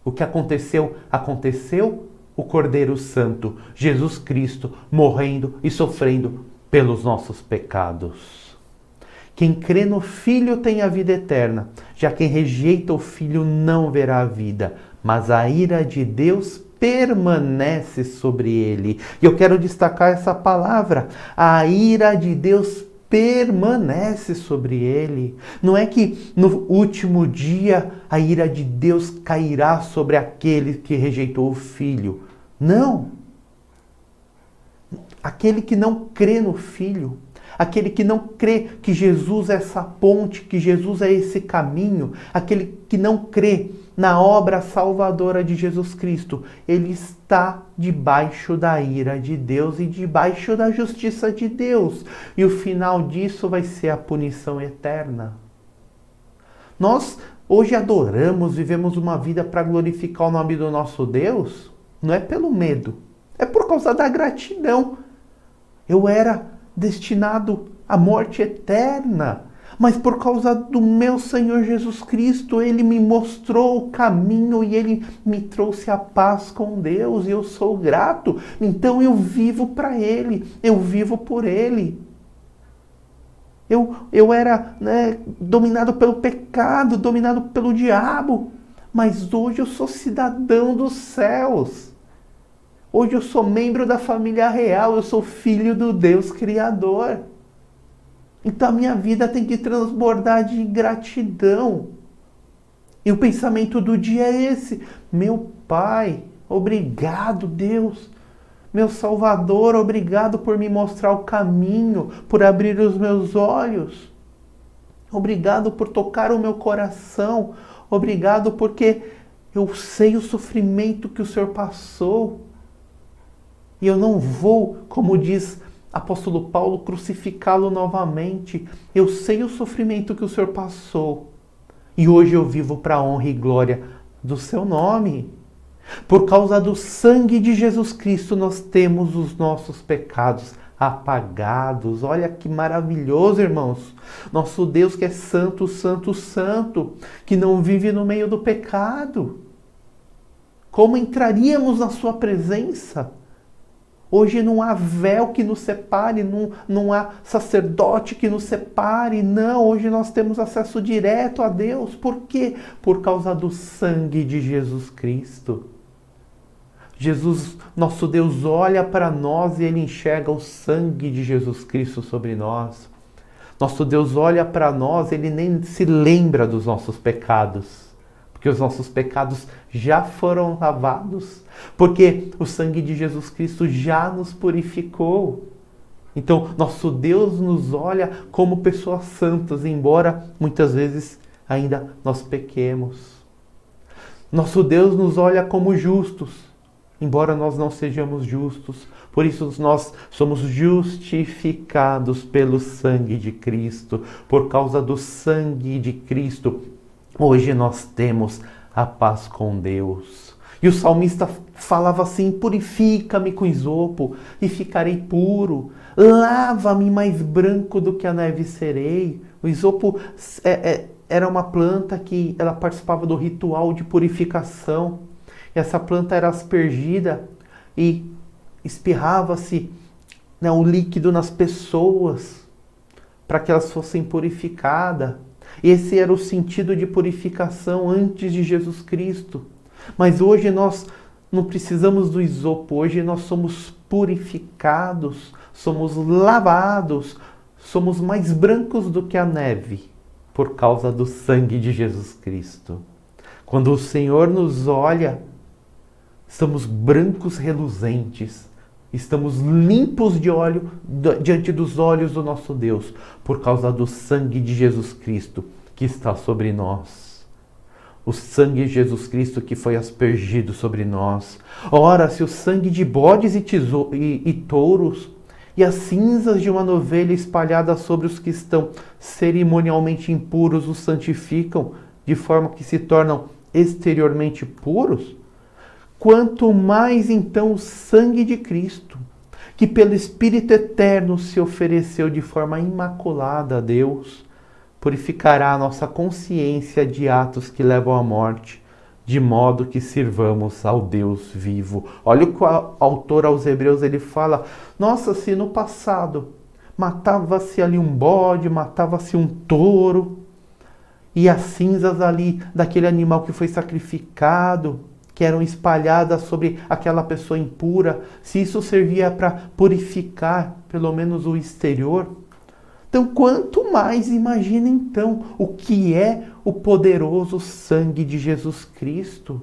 [SPEAKER 3] O que aconteceu? Aconteceu o Cordeiro Santo, Jesus Cristo, morrendo e sofrendo pelos nossos pecados. Quem crê no Filho tem a vida eterna, já quem rejeita o Filho não verá a vida, mas a ira de Deus permanece sobre ele. E eu quero destacar essa palavra, a ira de Deus permanece sobre ele. Não é que no último dia a ira de Deus cairá sobre aquele que rejeitou o Filho. Não. Aquele que não crê no Filho, aquele que não crê que Jesus é essa ponte, que Jesus é esse caminho, aquele que não crê na obra salvadora de Jesus Cristo, ele está debaixo da ira de Deus e debaixo da justiça de Deus. E o final disso vai ser a punição eterna. Nós hoje adoramos, vivemos uma vida para glorificar o nome do nosso Deus, não é pelo medo, é por causa da gratidão. Eu era destinado à morte eterna, mas por causa do meu Senhor Jesus Cristo, Ele me mostrou o caminho e Ele me trouxe a paz com Deus, e eu sou grato. Então eu vivo para Ele, eu vivo por Ele. Eu era dominado pelo pecado, dominado pelo diabo, mas hoje eu sou cidadão dos céus. Hoje eu sou membro da família real, eu sou filho do Deus Criador. Então a minha vida tem que transbordar de gratidão. E o pensamento do dia é esse: meu Pai, obrigado, Deus. Meu Salvador, obrigado por me mostrar o caminho, por abrir os meus olhos. Obrigado por tocar o meu coração. Obrigado porque eu sei o sofrimento que o Senhor passou. E eu não vou, como diz apóstolo Paulo, crucificá-lo novamente. Eu sei o sofrimento que o Senhor passou. E hoje eu vivo para a honra e glória do seu nome. Por causa do sangue de Jesus Cristo, nós temos os nossos pecados apagados. Olha que maravilhoso, irmãos. Nosso Deus que é santo, santo, santo, que não vive no meio do pecado. Como entraríamos na sua presença? Hoje não há véu que nos separe, não há sacerdote que nos separe, não. Hoje nós temos acesso direto a Deus. Por quê? Por causa do sangue de Jesus Cristo. Jesus, nosso Deus, olha para nós e Ele enxerga o sangue de Jesus Cristo sobre nós. Nosso Deus olha para nós, Ele nem se lembra dos nossos pecados. Porque os nossos pecados já foram lavados. Porque o sangue de Jesus Cristo já nos purificou. Então, nosso Deus nos olha como pessoas santas, embora muitas vezes ainda nós pequemos. Nosso Deus nos olha como justos, embora nós não sejamos justos. Por isso nós somos justificados pelo sangue de Cristo. Por causa do sangue de Cristo, hoje nós temos a paz com Deus. E o salmista falava assim: purifica-me com isopo e ficarei puro. Lava-me mais branco do que a neve serei. O isopo era uma planta que ela participava do ritual de purificação. E essa planta era aspergida e espirrava-se, né, o líquido nas pessoas para que elas fossem purificadas. Esse era o sentido de purificação antes de Jesus Cristo. Mas hoje nós não precisamos do isopo, hoje nós somos purificados, somos lavados, somos mais brancos do que a neve, por causa do sangue de Jesus Cristo. Quando o Senhor nos olha, estamos brancos reluzentes, estamos limpos de óleo diante dos olhos do nosso Deus, por causa do sangue de Jesus Cristo que está sobre nós. O sangue de Jesus Cristo que foi aspergido sobre nós. Ora, se o sangue de bodes e touros e as cinzas de uma novelha espalhada sobre os que estão cerimonialmente impuros os santificam, de forma que se tornam exteriormente puros, quanto mais então o sangue de Cristo, que pelo Espírito Eterno se ofereceu de forma imaculada a Deus, purificará a nossa consciência de atos que levam à morte, de modo que sirvamos ao Deus vivo. Olha o que o autor aos Hebreus ele fala: nossa, se no passado matava-se ali um bode, matava-se um touro, e as cinzas ali daquele animal que foi sacrificado, que eram espalhadas sobre aquela pessoa impura, se isso servia para purificar pelo menos o exterior, então quanto mais imagina então o que é o poderoso sangue de Jesus Cristo.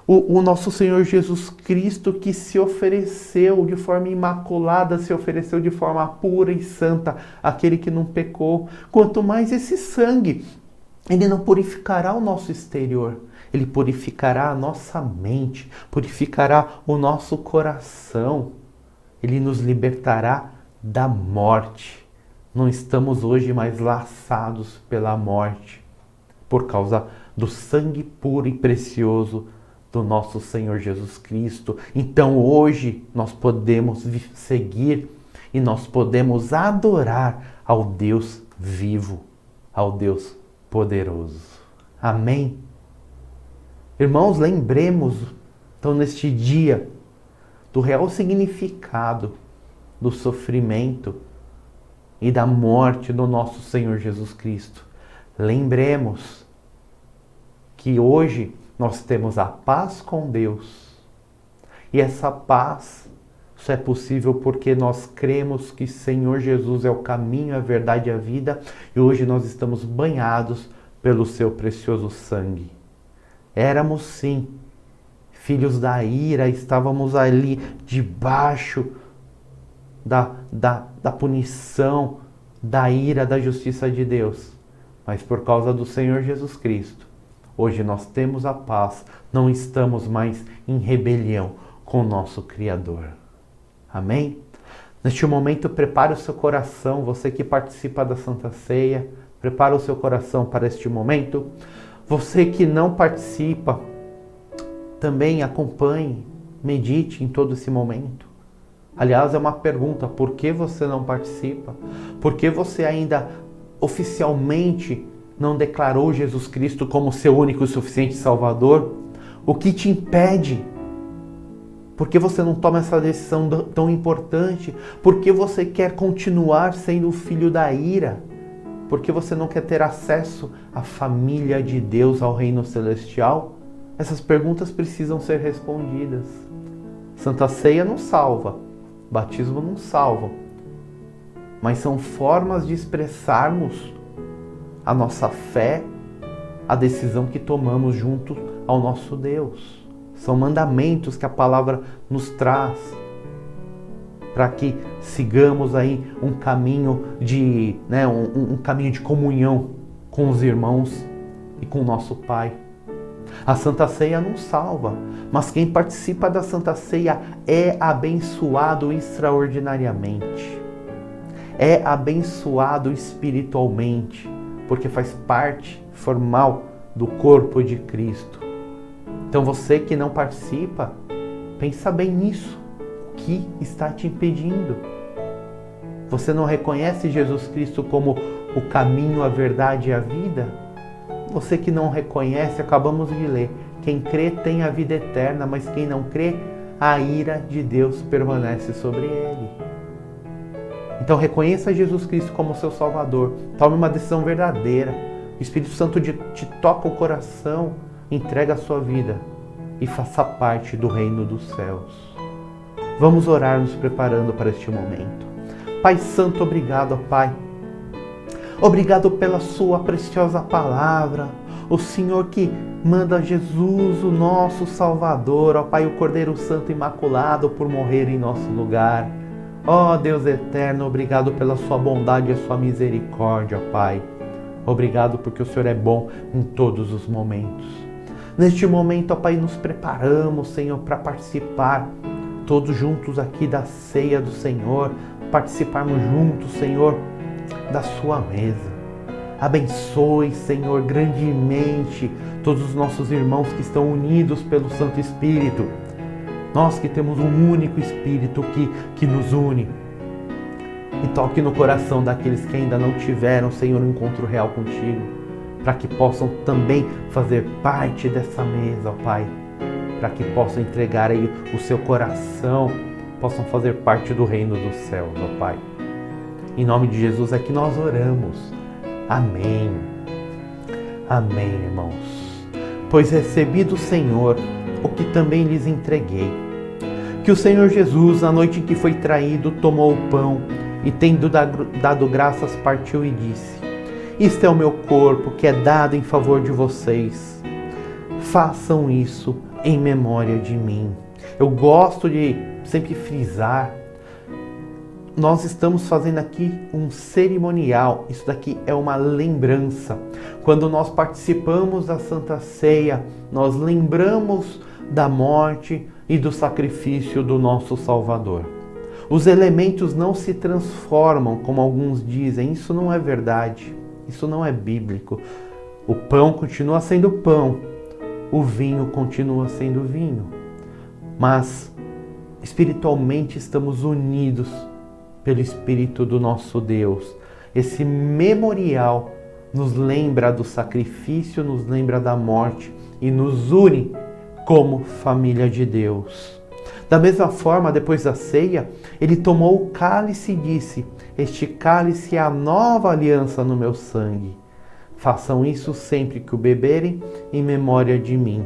[SPEAKER 3] O nosso Senhor Jesus Cristo que se ofereceu de forma imaculada, se ofereceu de forma pura e santa, aquele que não pecou. Quanto mais esse sangue, ele não purificará o nosso exterior, ele purificará a nossa mente, purificará o nosso coração, ele nos libertará da morte. Não estamos hoje mais laçados pela morte, por causa do sangue puro e precioso do nosso Senhor Jesus Cristo. Então hoje nós podemos seguir e nós podemos adorar ao Deus vivo, ao Deus poderoso. Amém? Irmãos, lembremos, então, neste dia, do real significado do sofrimento e da morte do nosso Senhor Jesus Cristo. Lembremos que hoje nós temos a paz com Deus. E essa paz só é possível porque nós cremos que Senhor Jesus é o caminho, a verdade e a vida. E hoje nós estamos banhados pelo seu precioso sangue. Éramos sim filhos da ira, estávamos ali debaixo da punição, da ira, da justiça de Deus. Mas por causa do Senhor Jesus Cristo, Hoje nós temos a paz, não estamos mais em rebelião com o nosso Criador. Amém? Neste momento, prepare o seu coração, você que participa da Santa Ceia, prepare o seu coração para este momento. Você que não participa, também acompanhe, medite em todo esse momento. Aliás, é uma pergunta, por que você não participa? Por que você ainda oficialmente não declarou Jesus Cristo como seu único e suficiente Salvador? O que te impede? Por que você não toma essa decisão tão importante? Por que você quer continuar sendo o filho da ira? Por que você não quer ter acesso à família de Deus, ao reino celestial? Essas perguntas precisam ser respondidas. Santa Ceia não salva, batismo não salva, mas são formas de expressarmos a nossa fé, a decisão que tomamos junto ao nosso Deus. São mandamentos que a palavra nos traz para que sigamos aí um caminho de, um caminho de comunhão com os irmãos e com o nosso Pai. A Santa Ceia não salva, mas quem participa da Santa Ceia é abençoado extraordinariamente. É abençoado espiritualmente, porque faz parte formal do corpo de Cristo. Então você que não participa, pensa bem nisso. O que está te impedindo? Você não reconhece Jesus Cristo como o caminho, a verdade e a vida? Você que não reconhece, acabamos de ler, quem crê tem a vida eterna, mas quem não crê, a ira de Deus permanece sobre ele. Então reconheça Jesus Cristo como seu Salvador, tome uma decisão verdadeira, o Espírito Santo te toca o coração, entrega a sua vida e faça parte do reino dos céus. Vamos orar nos preparando para este momento. Pai Santo, obrigado, Pai. Obrigado pela sua preciosa palavra. O Senhor que manda Jesus, o nosso Salvador, ó Pai, o Cordeiro Santo Imaculado, por morrer em nosso lugar. Ó Deus eterno, obrigado pela sua bondade e a sua misericórdia, ó Pai. Obrigado porque o Senhor é bom em todos os momentos. Neste momento, ó Pai, nos preparamos, Senhor, para participar todos juntos aqui da ceia do Senhor, participarmos juntos, Senhor, da sua mesa. Abençoe, Senhor, grandemente todos os nossos irmãos que estão unidos pelo Santo Espírito. Nós que temos um único Espírito que nos une. E toque no coração daqueles que ainda não tiveram, Senhor, um encontro real contigo, para que possam também fazer parte dessa mesa, ó Pai, para que possam entregar aí o seu coração, possam fazer parte do reino dos céus, ó Pai. Em nome de Jesus é que nós oramos. Amém. Amém, irmãos. Pois recebi do Senhor o que também lhes entreguei. Que o Senhor Jesus, na noite em que foi traído, tomou o pão e, tendo dado graças, partiu e disse: Isto é o meu corpo, que é dado em favor de vocês. Façam isso em memória de mim. Eu gosto de sempre frisar, nós estamos fazendo aqui um cerimonial, isso daqui é uma lembrança. Quando nós participamos da Santa Ceia, nós lembramos da morte e do sacrifício do nosso Salvador. Os elementos não se transformam, como alguns dizem, isso não é verdade, isso não é bíblico. O pão continua sendo pão, o vinho continua sendo vinho, mas espiritualmente estamos unidos pelo Espírito do nosso Deus. Esse memorial nos lembra do sacrifício, nos lembra da morte e nos une como família de Deus. Da mesma forma, depois da ceia, ele tomou o cálice e disse: Este cálice é a nova aliança no meu sangue. Façam isso sempre que o beberem em memória de mim.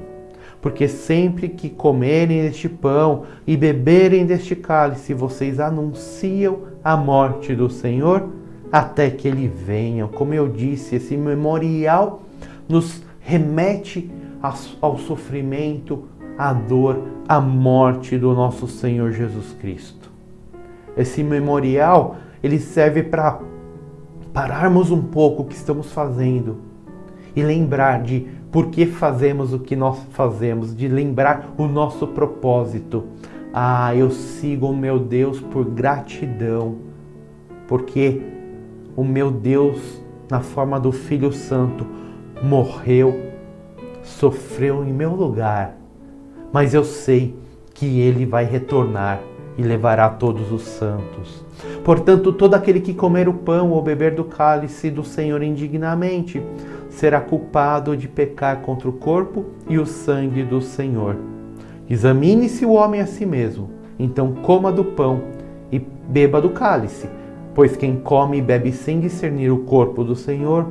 [SPEAKER 3] Porque sempre que comerem este pão e beberem deste cálice, vocês anunciam a morte do Senhor até que Ele venha. Como eu disse, esse memorial nos remete ao sofrimento, à dor, à morte do nosso Senhor Jesus Cristo. Esse memorial, ele serve para pararmos um pouco o que estamos fazendo e lembrar de por que fazemos o que nós fazemos, de lembrar o nosso propósito. Eu sigo o meu Deus por gratidão, porque o meu Deus, na forma do Filho Santo, morreu, sofreu em meu lugar, mas eu sei que Ele vai retornar e levará todos os santos. Portanto, todo aquele que comer o pão ou beber do cálice do Senhor indignamente será culpado de pecar contra o corpo e o sangue do Senhor. Examine-se o homem a si mesmo, então coma do pão e beba do cálice, pois quem come e bebe sem discernir o corpo do Senhor,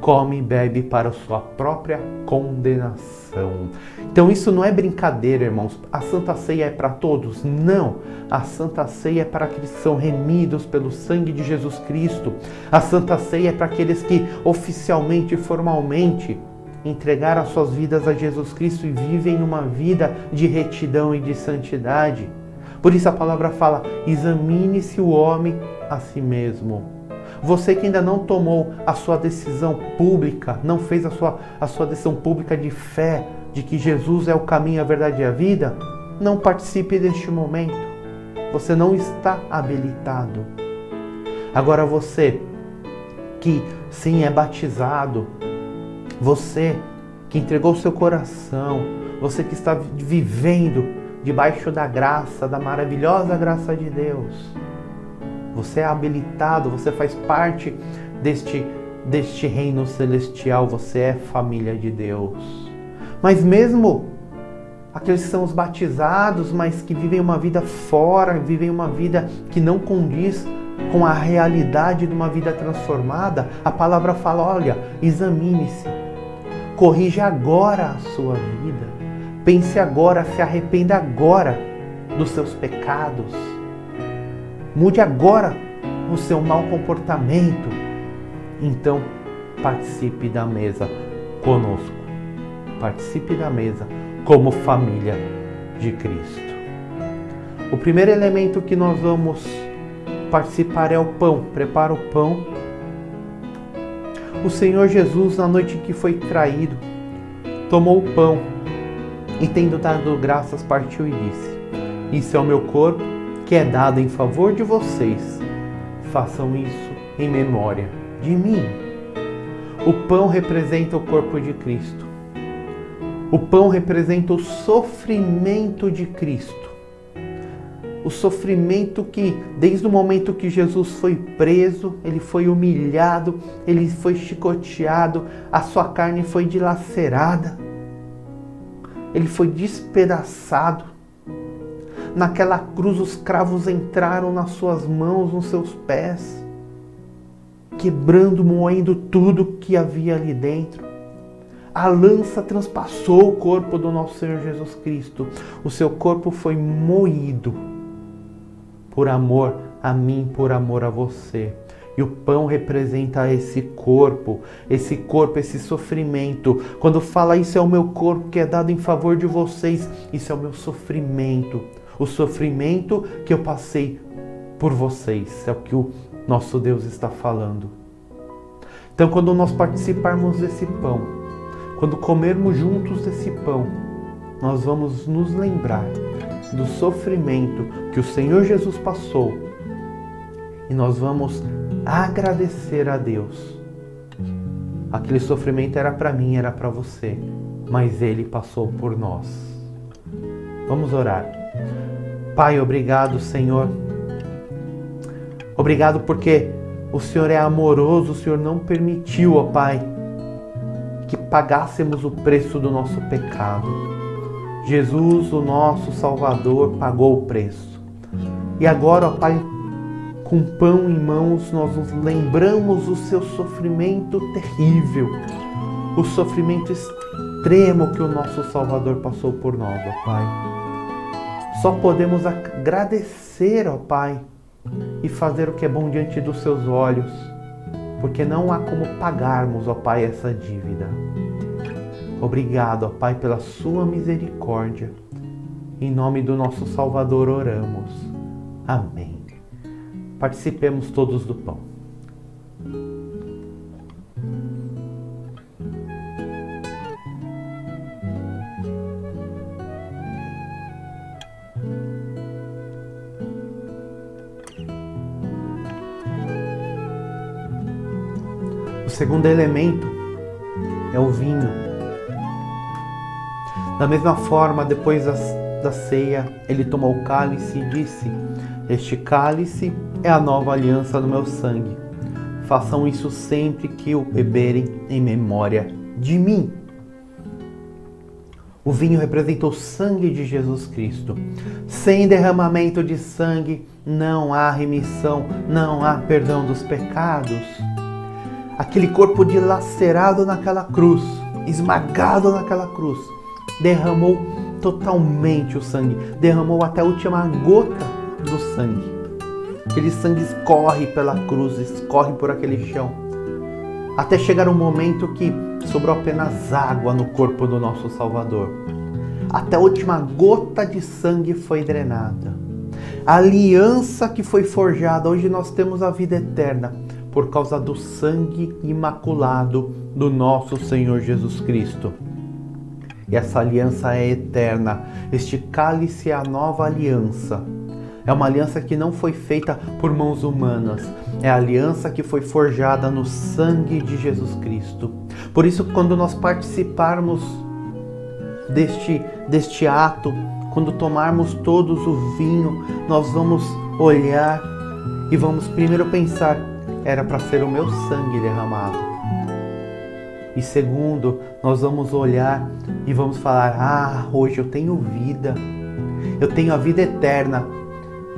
[SPEAKER 3] come e bebe para sua própria condenação. Então isso não é brincadeira, irmãos. A Santa Ceia é para todos? Não. A Santa Ceia é para aqueles que são remidos pelo sangue de Jesus Cristo. A Santa Ceia é para aqueles que oficialmente e formalmente entregaram as suas vidas a Jesus Cristo e vivem uma vida de retidão e de santidade. Por isso a palavra fala: examine-se o homem a si mesmo. Você que ainda não tomou a sua decisão pública, não fez a sua decisão pública de fé, de que Jesus é o caminho, a verdade e a vida, não participe deste momento. Você não está habilitado. Agora você que sim é batizado, você que entregou seu coração, você que está vivendo debaixo da graça, da maravilhosa graça de Deus, você é habilitado, você faz parte deste reino celestial, você é família de Deus. Mas mesmo aqueles que são os batizados, mas que vivem uma vida fora, vivem uma vida que não condiz com a realidade de uma vida transformada, a palavra fala: olha, examine-se, corrija agora a sua vida, pense agora, se arrependa agora dos seus pecados, mude agora o seu mau comportamento. Então participe da mesa conosco, participe da mesa como família de Cristo. O primeiro elemento que nós vamos participar é o pão. Prepara o pão. O Senhor Jesus, na noite em que foi traído, tomou o pão e, tendo dado graças, partiu e disse: isso é o meu corpo, que é dado em favor de vocês. Façam isso em memória de mim. O pão representa o corpo de Cristo. O pão representa o sofrimento de Cristo. O sofrimento que, desde o momento que Jesus foi preso, ele foi humilhado, ele foi chicoteado, a sua carne foi dilacerada, ele foi despedaçado. Naquela cruz os cravos entraram nas suas mãos, nos seus pés, quebrando, moendo tudo que havia ali dentro. A lança transpassou o corpo do nosso Senhor Jesus Cristo. O seu corpo foi moído por amor a mim, por amor a você. E o pão representa esse corpo, esse sofrimento. Quando fala isso é o meu corpo que é dado em favor de vocês, isso é o meu sofrimento. O sofrimento que eu passei por vocês, é o que o nosso Deus está falando. Então, quando nós participarmos desse pão, quando comermos juntos desse pão, nós vamos nos lembrar do sofrimento que o Senhor Jesus passou e nós vamos agradecer a Deus. Aquele sofrimento era para mim, era para você, mas Ele passou por nós. Vamos orar. Pai, obrigado, Senhor. Obrigado porque o Senhor é amoroso, o Senhor não permitiu, ó Pai, que pagássemos o preço do nosso pecado. Jesus, o nosso Salvador, pagou o preço. E agora, ó Pai, com pão em mãos, nós nos lembramos do seu sofrimento terrível, o sofrimento extremo que o nosso Salvador passou por nós, ó Pai. Só podemos agradecer, ó Pai, e fazer o que é bom diante dos seus olhos, porque não há como pagarmos, ó Pai, essa dívida. Obrigado, ó Pai, pela sua misericórdia. Em nome do nosso Salvador oramos. Amém. Participemos todos do pão. O segundo elemento é o vinho. Da mesma forma, depois da ceia, ele tomou o cálice e disse: este cálice é a nova aliança do meu sangue. Façam isso sempre que o beberem em memória de mim. O vinho representa o sangue de Jesus Cristo. Sem derramamento de sangue não há remissão, não há perdão dos pecados. Aquele corpo dilacerado naquela cruz, esmagado naquela cruz, derramou totalmente o sangue, derramou até a última gota do sangue. Aquele sangue escorre pela cruz, escorre por aquele chão, até chegar um momento que sobrou apenas água no corpo do nosso Salvador. Até a última gota de sangue foi drenada. A aliança que foi forjada, hoje nós temos a vida eterna por causa do sangue imaculado do nosso Senhor Jesus Cristo. E essa aliança é eterna. Este cálice é a nova aliança. É uma aliança que não foi feita por mãos humanas. É a aliança que foi forjada no sangue de Jesus Cristo. Por isso, quando nós participarmos deste ato, quando tomarmos todos o vinho, nós vamos olhar e vamos primeiro pensar: era para ser o meu sangue derramado. E segundo, nós vamos olhar e vamos falar: hoje eu tenho vida, eu tenho a vida eterna,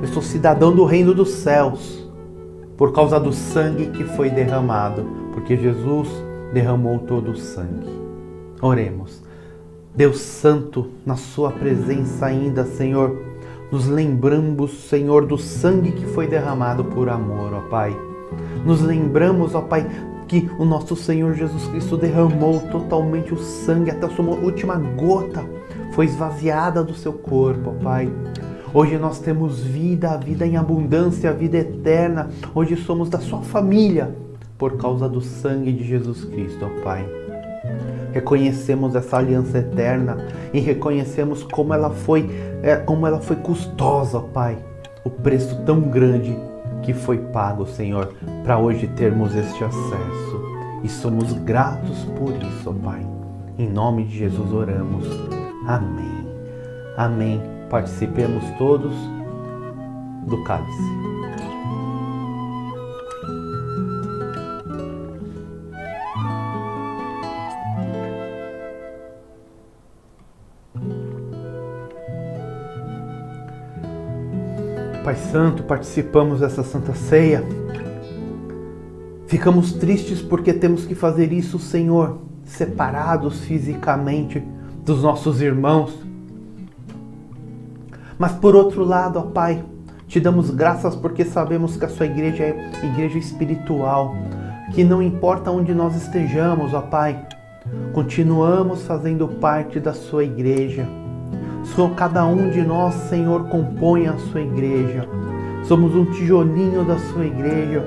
[SPEAKER 3] eu sou cidadão do reino dos céus, por causa do sangue que foi derramado, porque Jesus derramou todo o sangue. Oremos. Deus Santo, na sua presença ainda, Senhor, nos lembramos, Senhor, do sangue que foi derramado por amor, ó Pai. Nos lembramos, ó Pai, que o nosso Senhor Jesus Cristo derramou totalmente o sangue, até a sua última gota foi esvaziada do seu corpo, ó Pai. Hoje nós temos vida, a vida em abundância, a vida eterna. Hoje somos da sua família, por causa do sangue de Jesus Cristo, ó Pai. Reconhecemos essa aliança eterna e reconhecemos como ela foi custosa, ó Pai. O preço tão grande que foi pago, Senhor, para hoje termos este acesso. E somos gratos por isso, ó Pai. Em nome de Jesus oramos. Amém. Amém. Participemos todos do cálice. Pai Santo, participamos dessa Santa Ceia. Ficamos tristes porque temos que fazer isso, Senhor, separados fisicamente dos nossos irmãos. Mas por outro lado, ó Pai, te damos graças porque sabemos que a sua igreja é igreja espiritual, que não importa onde nós estejamos, ó Pai, continuamos fazendo parte da sua igreja. Cada um de nós, Senhor, compõe a sua igreja. Somos um tijolinho da sua igreja.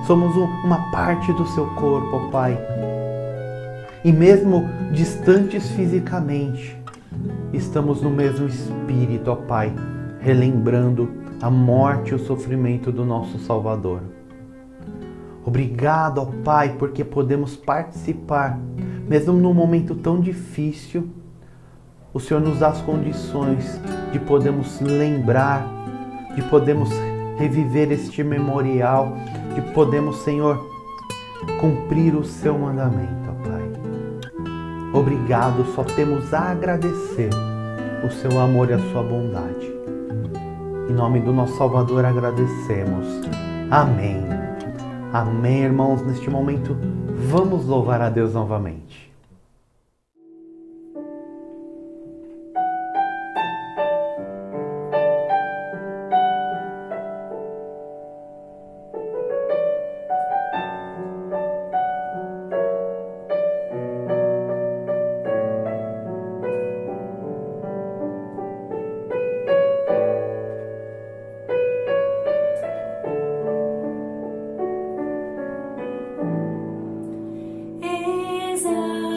[SPEAKER 3] Somos uma parte do seu corpo, ó Pai. E mesmo distantes fisicamente, estamos no mesmo espírito, ó Pai, relembrando a morte e o sofrimento do nosso Salvador. Obrigado, ó Pai, porque podemos participar, mesmo num momento tão difícil. O Senhor nos dá as condições de podermos lembrar, de podermos reviver este memorial, de podermos, Senhor, cumprir o seu mandamento, ó Pai. Obrigado, só temos a agradecer o seu amor e a sua bondade. Em nome do nosso Salvador agradecemos. Amém. Amém, irmãos. Neste momento, vamos louvar a Deus novamente.
[SPEAKER 2] Exaltados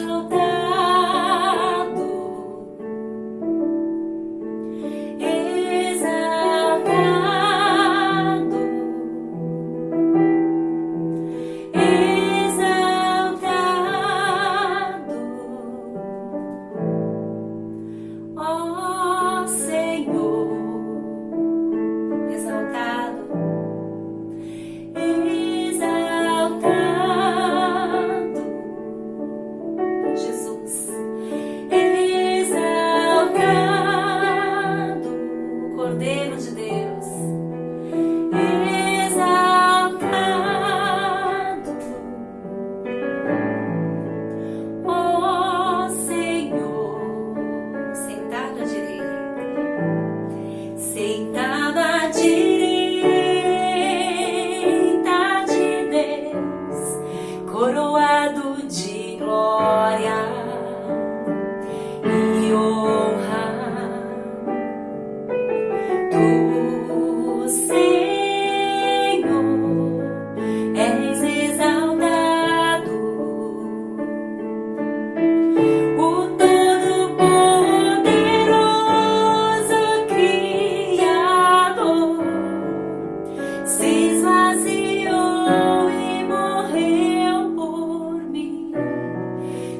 [SPEAKER 2] se esvaziou e morreu por mim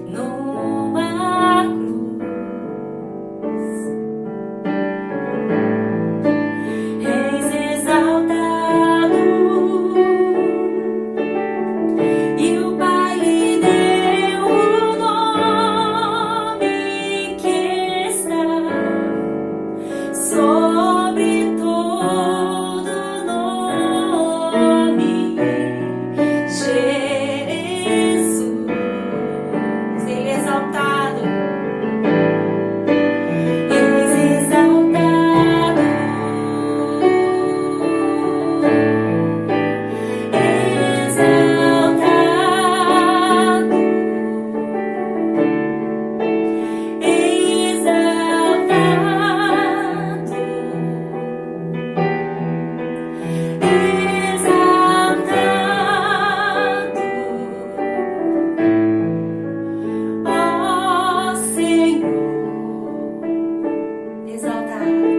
[SPEAKER 2] numa cruz. Eis exaltado, e o Pai lhe deu o nome que está sobre todo nome, Jesus. Ele é exaltado, eis exaltado, ó Senhor, exaltado,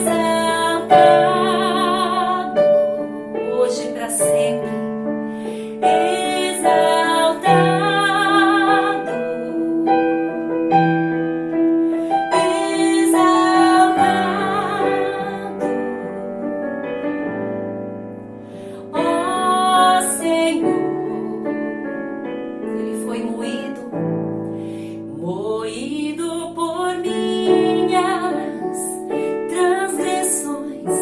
[SPEAKER 2] exaltado, hoje e para sempre, exaltado, exaltado, ó Senhor. Ele foi moído, moído por minhas transgressões,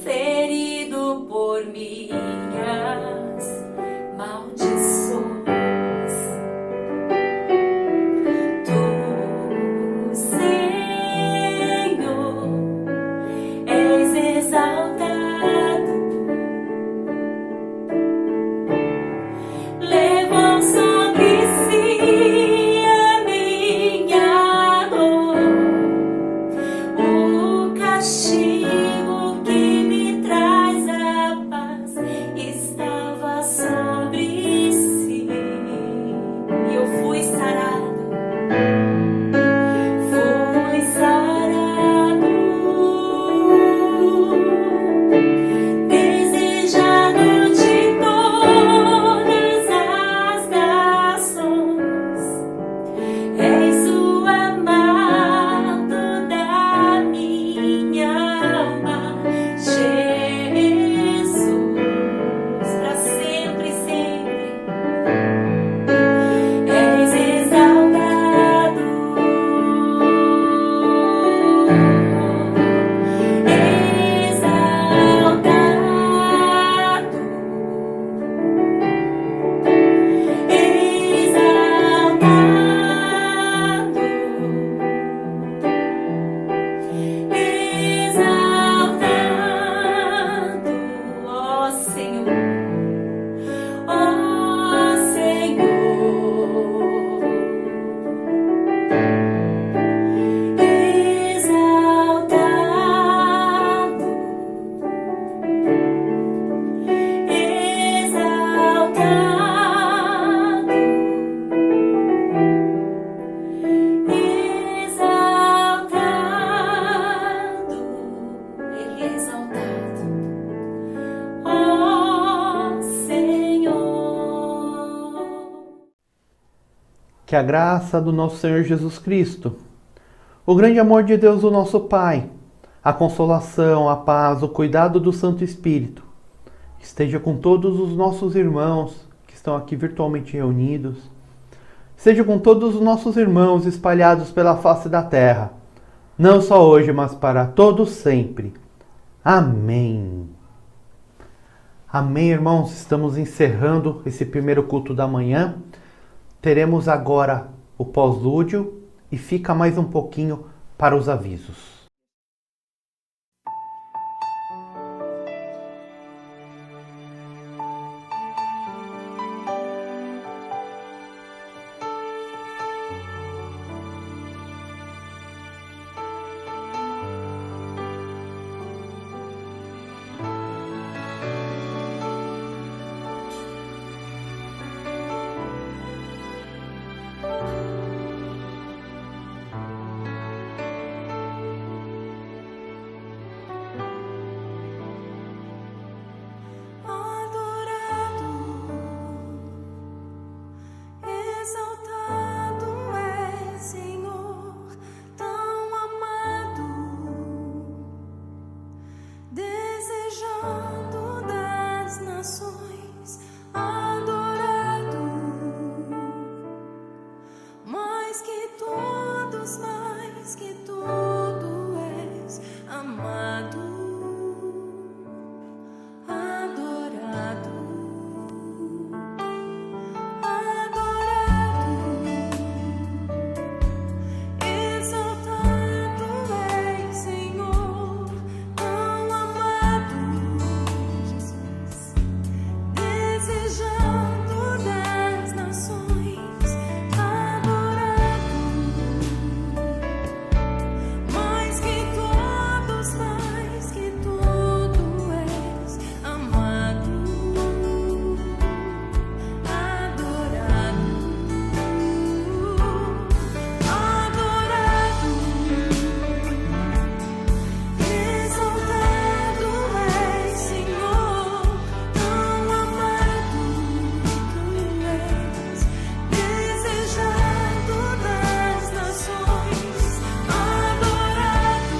[SPEAKER 2] ferido por minhas maldições. Tu, Senhor, és exaltado, levou sobre si a minha dor, o castigo que me traz a paz estava sobre si, e eu fui sarado, fui sarado, desejado de todas as nações. És o amado da minha alma, Jesus, para sempre, sempre. És exaltado, exaltado, ó Senhor, ó Senhor, exaltado, exaltado, exaltado, Ele é exaltado, ó Senhor.
[SPEAKER 3] Que a graça do nosso Senhor Jesus Cristo, o grande amor de Deus, o nosso Pai, a consolação, a paz, o cuidado do Santo Espírito, esteja com todos os nossos irmãos que estão aqui virtualmente reunidos, esteja com todos os nossos irmãos espalhados pela face da terra, não só hoje, mas para todos sempre. Amém. Amém, irmãos. Estamos encerrando esse primeiro culto da manhã. Teremos agora o pós-lúdio e fica mais um pouquinho para os avisos.
[SPEAKER 4] desejando das nações, adorado, mais que tudo és amado, adorado, adorado, exaltado és, Senhor, tão amado, Jesus, desejando das nações, adorado, mais que tudo és amado, adorado, adorado, exaltado és, Senhor, tão amado tu és, desejado das nações, adorado,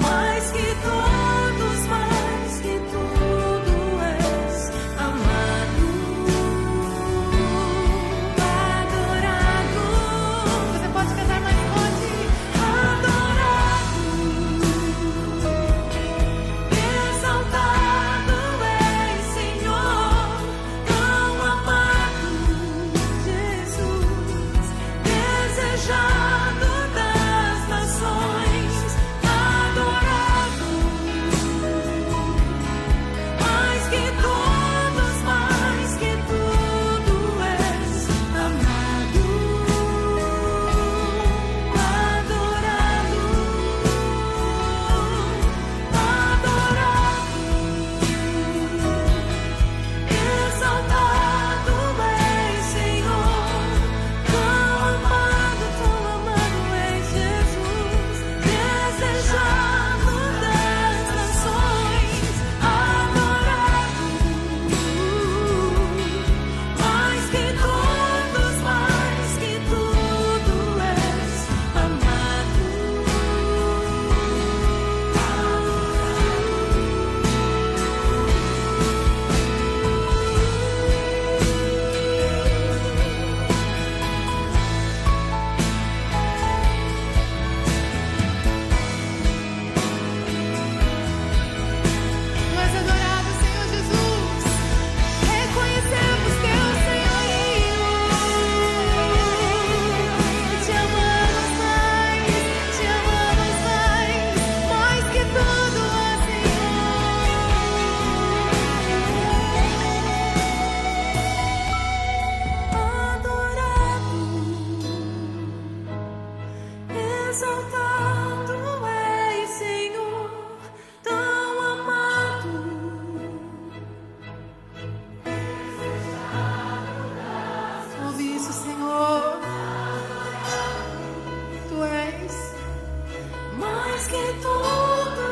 [SPEAKER 4] mais que tudo és amado, adorado. Você pode cantar mais forte. Adorado, exaltado és, Senhor, tão amado, Jesus, desejado das nações, adorado, mais que tudo és amado, adorado, exaltado és, Senhor, tão amado és, Jesus, desejado das nações, adorado, mais que tudo és amado, Tu és adorado, Senhor Jesus. Reconhecemos teu senhorio e te amamos mais que tudo, ó Senhor. Adorado, exaltado és, Senhor, tão amado. Ouve isso, Senhor. Tu és mais que tudo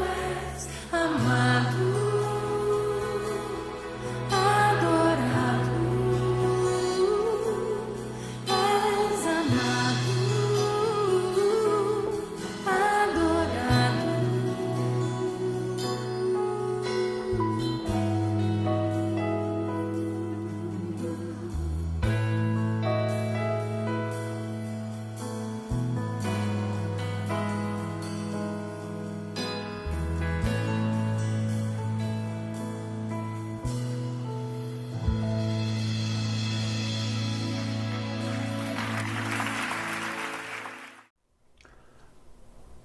[SPEAKER 4] és amado, adorado, és amado, adorado.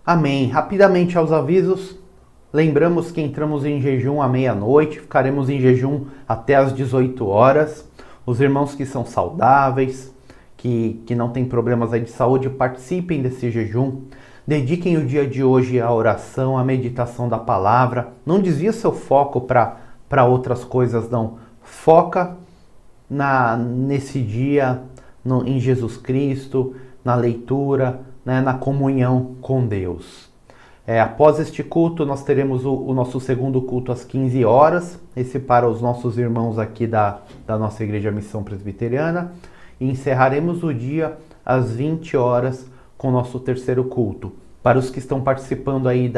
[SPEAKER 3] Amém. Rapidamente aos avisos. Lembramos que entramos em jejum à meia-noite, ficaremos em jejum até às 18 horas. Os irmãos que são saudáveis, que não têm problemas aí de saúde, participem desse jejum. Dediquem o dia de hoje à oração, à meditação da palavra. Não desvie seu foco para outras coisas, não. Foca nesse dia em Jesus Cristo, na leitura, né, na comunhão com Deus. Após este culto, nós teremos o nosso segundo culto às 15 horas, esse para os nossos irmãos aqui da nossa Igreja Missão Presbiteriana, e encerraremos o dia às 20 horas com o nosso terceiro culto. Para os que estão participando aí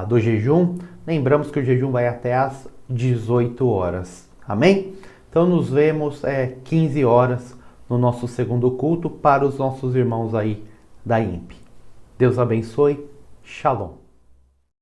[SPEAKER 3] do jejum, lembramos que o jejum vai até às 18 horas. Amém? Então nos vemos 15 horas no nosso segundo culto para os nossos irmãos aí da IMP. Deus abençoe. Shalom.